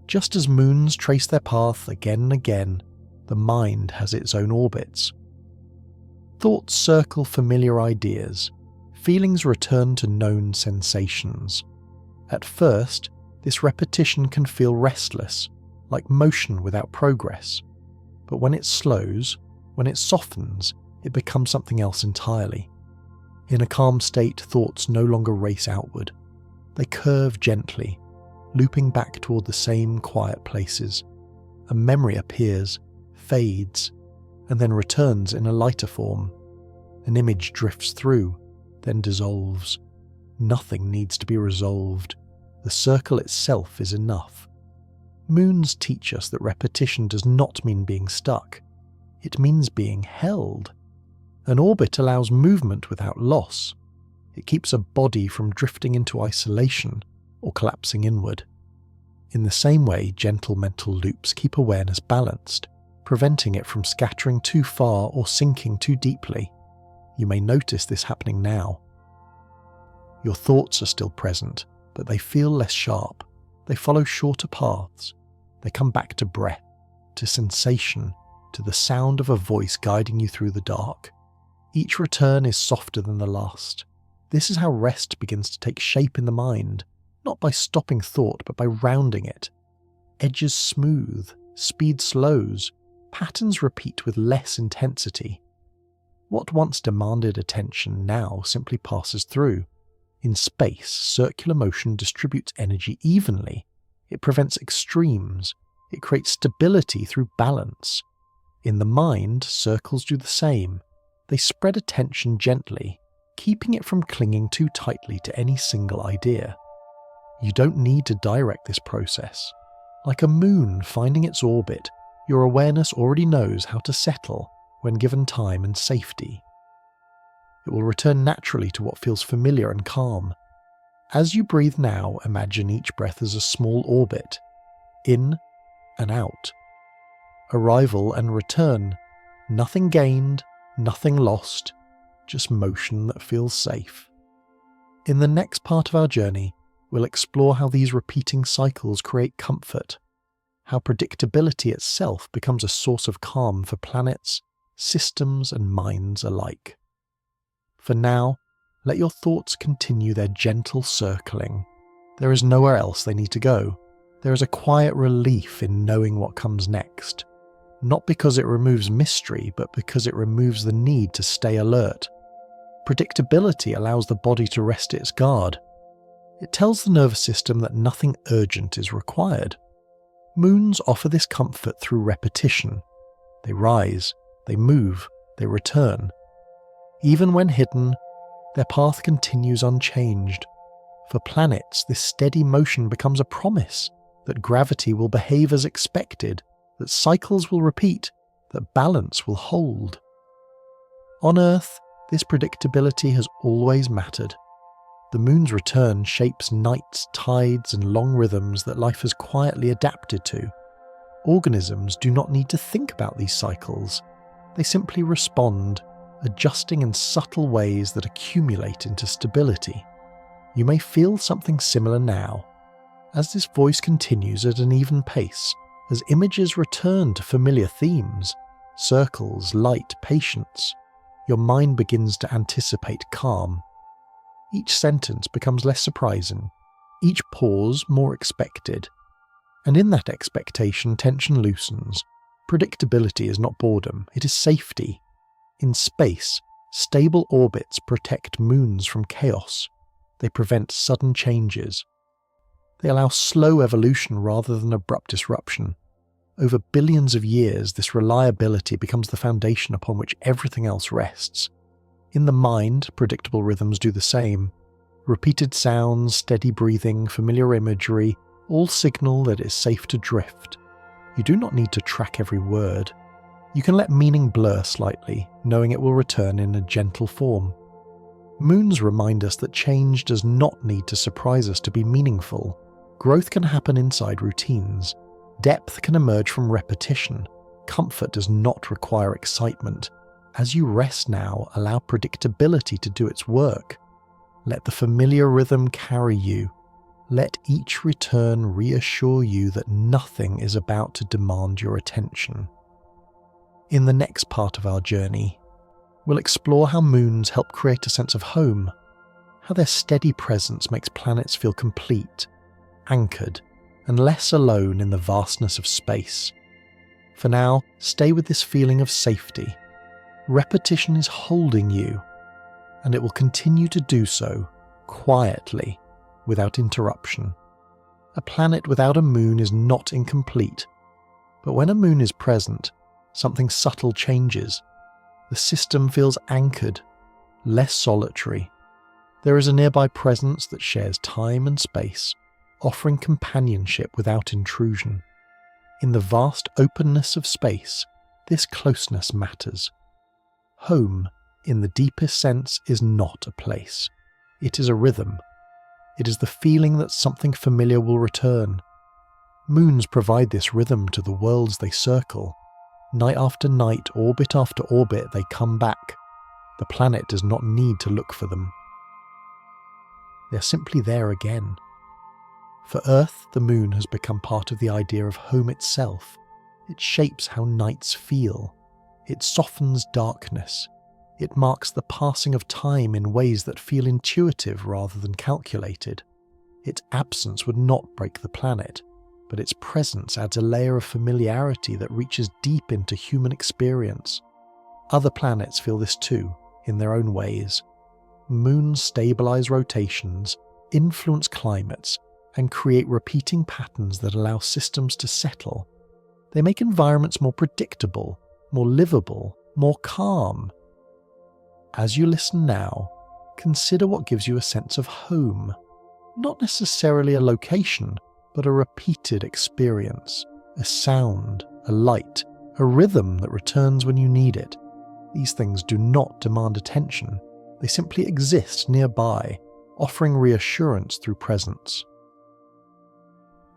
Just as moons trace their path again and again, the mind has its own orbits. Thoughts circle familiar ideas, feelings return to known sensations. At first, this repetition can feel restless, like motion without progress. But when it slows, when it softens, it becomes something else entirely. In a calm state, thoughts no longer race outward. They curve gently, looping back toward the same quiet places. A memory appears, fades, and then returns in a lighter form. An image drifts through, then dissolves. Nothing needs to be resolved. The circle itself is enough. Moons teach us that repetition does not mean being stuck. It means being held. An orbit allows movement without loss. It keeps a body from drifting into isolation or collapsing inward. In the same way, gentle mental loops keep awareness balanced, preventing it from scattering too far or sinking too deeply. You may notice this happening now. Your thoughts are still present, but they feel less sharp. They follow shorter paths. They come back to breath, to sensation, to the sound of a voice guiding you through the dark. Each return is softer than the last. This is how rest begins to take shape in the mind, not by stopping thought, but by rounding it. Edges smooth, speed slows, patterns repeat with less intensity. What once demanded attention now simply passes through. In space, circular motion distributes energy evenly. It prevents extremes. It creates stability through balance. In the mind, circles do the same. They spread attention gently, keeping it from clinging too tightly to any single idea. You don't need to direct this process. Like a moon finding its orbit, your awareness already knows how to settle when given time and safety. It will return naturally to what feels familiar and calm. As you breathe now, imagine each breath as a small orbit, in and out. Arrival and return, nothing gained, nothing lost, just motion that feels safe. In the next part of our journey, we'll explore how these repeating cycles create comfort, how predictability itself becomes a source of calm for planets, systems, and minds alike. For now, let your thoughts continue their gentle circling. There is nowhere else they need to go. There is a quiet relief in knowing what comes next. Not because it removes mystery, but because it removes the need to stay alert. Predictability allows the body to rest its guard. It tells the nervous system that nothing urgent is required. Moons offer this comfort through repetition. They rise, they move, they return. Even when hidden, their path continues unchanged. For planets, this steady motion becomes a promise that gravity will behave as expected, that cycles will repeat, that balance will hold. On Earth, this predictability has always mattered. The moon's return shapes nights, tides, and long rhythms that life has quietly adapted to. Organisms do not need to think about these cycles. They simply respond, adjusting in subtle ways that accumulate into stability. You may feel something similar now. As this voice continues at an even pace, as images return to familiar themes, circles, light, patience, your mind begins to anticipate calm. Each sentence becomes less surprising, each pause more expected. And in that expectation, tension loosens. Predictability is not boredom, it is safety. In space, Stable orbits protect moons from chaos. They prevent sudden changes. They allow slow evolution rather than abrupt disruption. Over billions of years, this reliability becomes the foundation upon which everything else rests. In the mind, predictable rhythms do the same. Repeated sounds, steady breathing, familiar imagery, all signal that it is safe to drift. You do not need to track every word. You can let meaning blur slightly, knowing it will return in a gentle form. Moons remind us that change does not need to surprise us to be meaningful. Growth can happen inside routines. Depth can emerge from repetition. Comfort does not require excitement. As you rest now, allow predictability to do its work. Let the familiar rhythm carry you. Let each return reassure you that nothing is about to demand your attention. In the next part of our journey, we'll explore how moons help create a sense of home, how their steady presence makes planets feel complete, anchored, and less alone in the vastness of space. For now, stay with this feeling of safety. Repetition is holding you, and it will continue to do so, quietly, without interruption. A planet without a moon is not incomplete, but when a moon is present, something subtle changes. The system feels anchored, less solitary. There is a nearby presence that shares time and space, offering companionship without intrusion. In the vast openness of space, this closeness matters. Home, in the deepest sense, is not a place. It is a rhythm. It is the feeling that something familiar will return. Moons provide this rhythm to the worlds they circle. Night after night, orbit after orbit, they come back. The planet does not need to look for them. They are simply there again. For Earth, the moon has become part of the idea of home itself. It shapes how nights feel. It softens darkness. It marks the passing of time in ways that feel intuitive rather than calculated. Its absence would not break the planet, but its presence adds a layer of familiarity that reaches deep into human experience. Other planets feel this too, in their own ways. Moons stabilize rotations, influence climates, and create repeating patterns that allow systems to settle. They make environments more predictable, more livable, more calm. As you listen now, consider what gives you a sense of home. Not necessarily a location, but a repeated experience, a sound, a light, a rhythm that returns when you need it. These things do not demand attention. They simply exist nearby, offering reassurance through presence.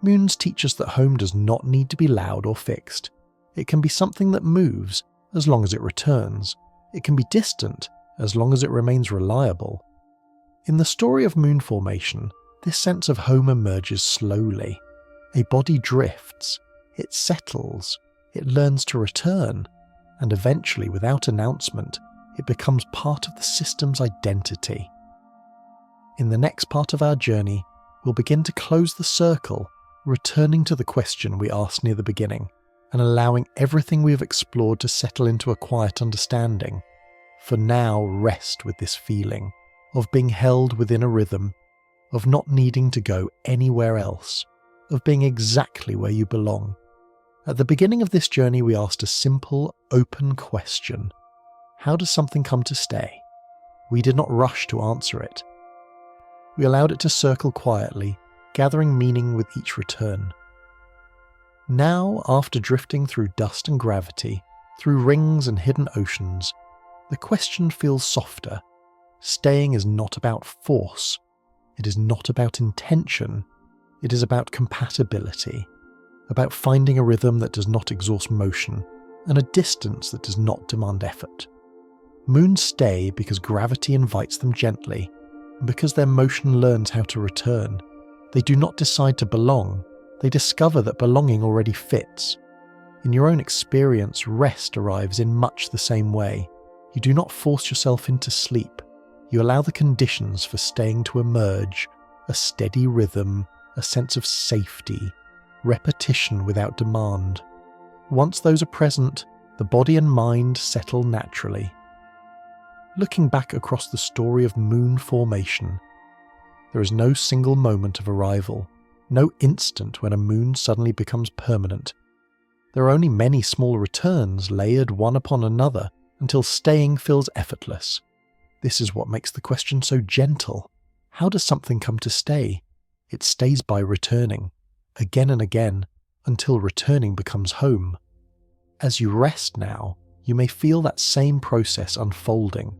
Moons teach us that home does not need to be loud or fixed. It can be something that moves, as long as it returns. It can be distant, as long as it remains reliable. In the story of moon formation, this sense of home emerges slowly. A body drifts, it settles, it learns to return, and eventually, without announcement, it becomes part of the system's identity. In the next part of our journey, we'll begin to close the circle, returning to the question we asked near the beginning, and allowing everything we have explored to settle into a quiet understanding. For now, rest with this feeling of being held within a rhythm, of not needing to go anywhere else, of being exactly where you belong. At the beginning of this journey, we asked a simple, open question. How does something come to stay? We did not rush to answer it. We allowed it to circle quietly, gathering meaning with each return. Now, after drifting through dust and gravity, through rings and hidden oceans, the question feels softer. Staying is not about force. It is not about intention. It is about compatibility, about finding a rhythm that does not exhaust motion, and a distance that does not demand effort. Moons stay because gravity invites them gently, and because their motion learns how to return. They do not decide to belong, they discover that belonging already fits. In your own experience, rest arrives in much the same way. You do not force yourself into sleep. You allow the conditions for staying to emerge, a steady rhythm, a sense of safety, repetition without demand. Once those are present, the body and mind settle naturally. looking back across the story of moon formation. There is no single moment of arrival, no instant when a moon suddenly becomes permanent. There are only many small returns layered one upon another until staying feels effortless. This is what makes the question so gentle. How does something come to stay? It stays by returning, again and again, until returning becomes home. As you rest now, you may feel that same process unfolding.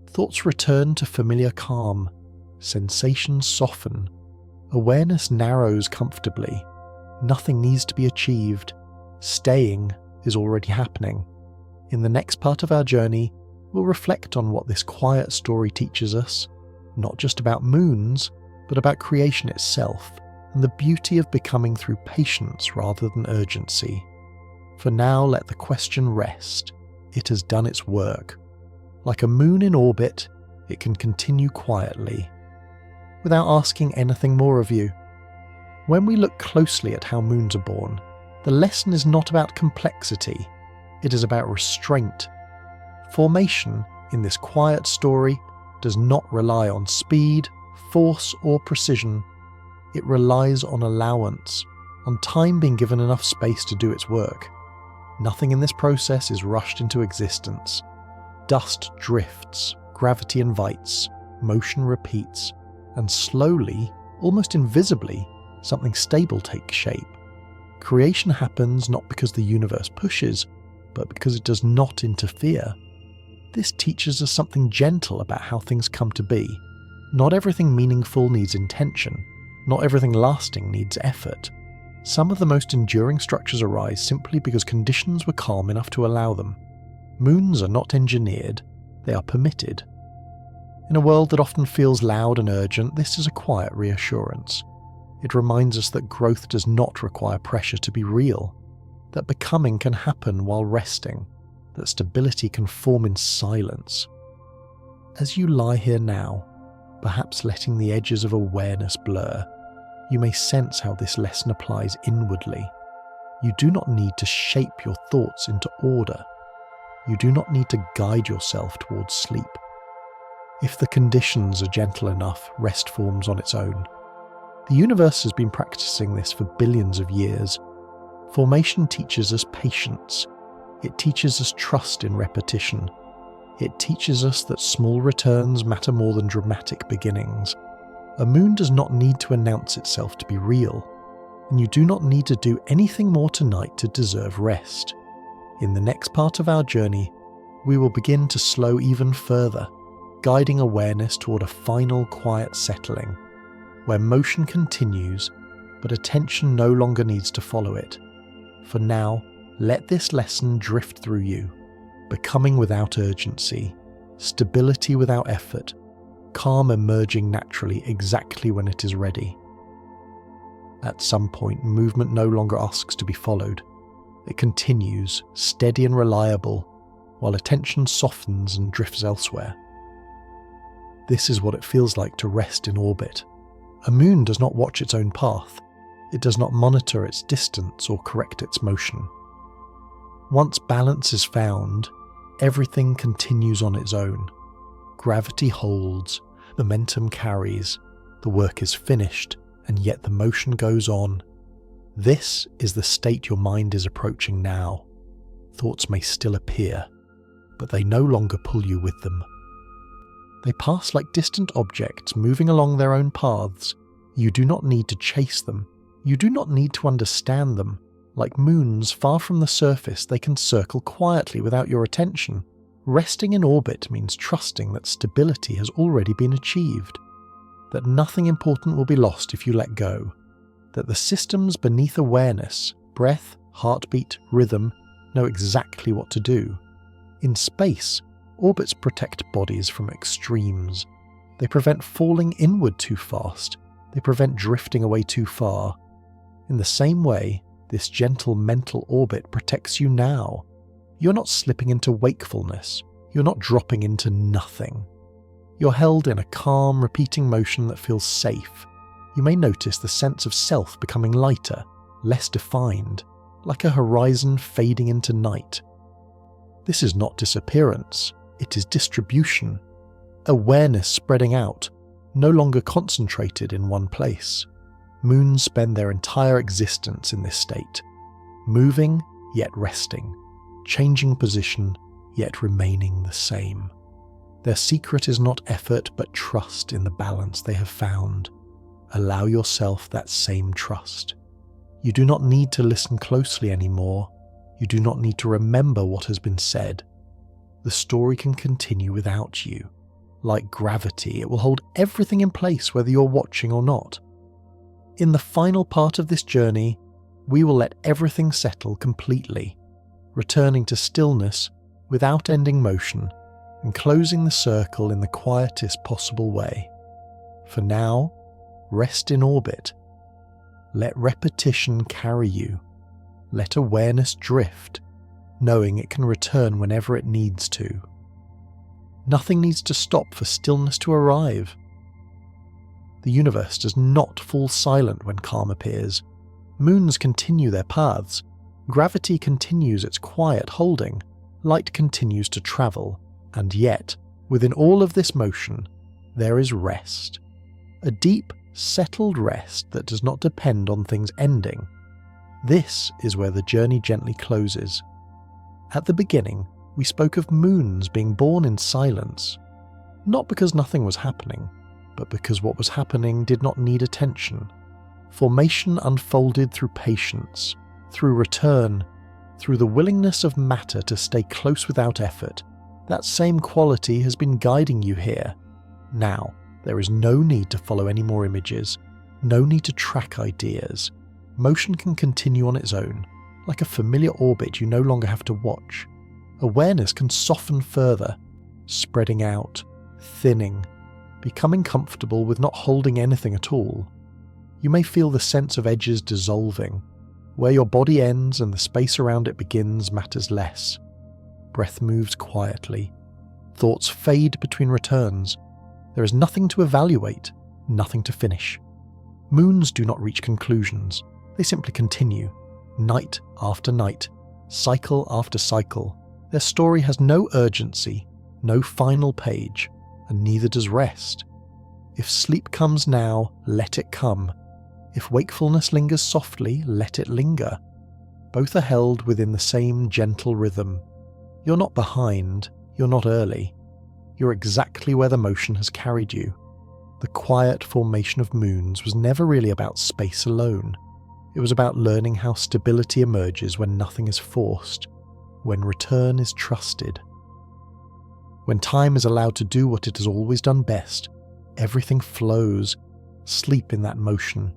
Thoughts return to familiar calm, sensations soften, awareness narrows comfortably. Nothing needs to be achieved. Staying is already happening. In the next part of our journey, we'll reflect on what this quiet story teaches us, not just about moons, but about creation itself, and the beauty of becoming through patience rather than urgency. For now, let the question rest. It has done its work. Like a moon in orbit, it can continue quietly, without asking anything more of you. When we look closely at how moons are born, the lesson is not about complexity, it is about restraint. Formation, in this quiet story, does not rely on speed, force, or precision. It relies on allowance, on time being given enough space to do its work. Nothing in this process is rushed into existence. Dust drifts, gravity invites, motion repeats, and slowly, almost invisibly, something stable takes shape. Creation happens not because the universe pushes, but because it does not interfere. This teaches us something gentle about how things come to be. Not everything meaningful needs intention. Not everything lasting needs effort. Some of the most enduring structures arise simply because conditions were calm enough to allow them. Moons are not engineered, they are permitted. In a world that often feels loud and urgent, this is a quiet reassurance. It reminds us that growth does not require pressure to be real, that becoming can happen while resting, that stability can form in silence. As you lie here now, perhaps letting the edges of awareness blur, you may sense how this lesson applies inwardly. You do not need to shape your thoughts into order. You do not need to guide yourself towards sleep. If the conditions are gentle enough, rest forms on its own. The universe has been practicing this for billions of years. Formation teaches us patience. It teaches us trust in repetition. It teaches us that small returns matter more than dramatic beginnings. A moon does not need to announce itself to be real, and you do not need to do anything more tonight to deserve rest. In the next part of our journey, we will begin to slow even further, guiding awareness toward a final quiet settling, where motion continues, but attention no longer needs to follow it. For now, let this lesson drift through you, becoming without urgency, stability without effort, calm emerging naturally exactly when it is ready. At some point, movement no longer asks to be followed. It continues, steady and reliable, while attention softens and drifts elsewhere. This is what it feels like to rest in orbit. A moon does not watch its own path. It does not monitor its distance or correct its motion. Once balance is found, everything continues on its own. Gravity holds, momentum carries, the work is finished, and yet the motion goes on. This is the state your mind is approaching now. Thoughts may still appear, but they no longer pull you with them. They pass like distant objects moving along their own paths. You do not need to chase them. You do not need to understand them. Like moons far from the surface, they can circle quietly without your attention. Resting in orbit means trusting that stability has already been achieved, that nothing important will be lost if you let go, that the systems beneath awareness, breath, heartbeat, rhythm, know exactly what to do. In space, orbits protect bodies from extremes. They prevent falling inward too fast. They prevent drifting away too far. In the same way, this gentle mental orbit protects you now. You're not slipping into wakefulness. You're not dropping into nothing. You're held in a calm, repeating motion that feels safe. You may notice the sense of self becoming lighter, less defined, like a horizon fading into night. This is not disappearance. It is distribution, awareness spreading out, no longer concentrated in one place. Moons spend their entire existence in this state, moving yet resting, changing position yet remaining the same. Their secret is not effort but trust in the balance they have found. Allow yourself that same trust. You do not need to listen closely anymore. You do not need to remember what has been said. The story can continue without you. Like gravity, it will hold everything in place whether you're watching or not. In the final part of this journey, we will let everything settle completely, returning to stillness without ending motion and closing the circle in the quietest possible way. For now, rest in orbit. Let repetition carry you. Let awareness drift, knowing it can return whenever it needs to. Nothing needs to stop for stillness to arrive. The universe does not fall silent when calm appears. Moons continue their paths. Gravity continues its quiet holding. Light continues to travel. And yet, within all of this motion, there is rest. A deep, settled rest that does not depend on things ending. This is where the journey gently closes. At the beginning, we spoke of moons being born in silence, not because nothing was happening, but because what was happening did not need attention. Formation unfolded through patience, through return, through the willingness of matter to stay close without effort. That same quality has been guiding you here. Now, there is no need to follow any more images, no need to track ideas. Motion can continue on its own, like a familiar orbit you no longer have to watch. Awareness can soften further, spreading out, thinning, becoming comfortable with not holding anything at all. You may feel the sense of edges dissolving. Where your body ends and the space around it begins matters less. Breath moves quietly. Thoughts fade between returns. There is nothing to evaluate, nothing to finish. Moons do not reach conclusions. They simply continue, night after night, cycle after cycle. Their story has no urgency, no final page, and neither does rest. If sleep comes now, let it come. If wakefulness lingers softly, let it linger. Both are held within the same gentle rhythm. You're not behind, you're not early. You're exactly where the motion has carried you. The quiet formation of moons was never really about space alone. It was about learning how stability emerges when nothing is forced, when return is trusted. When time is allowed to do what it has always done best, everything flows. Sleep in that motion.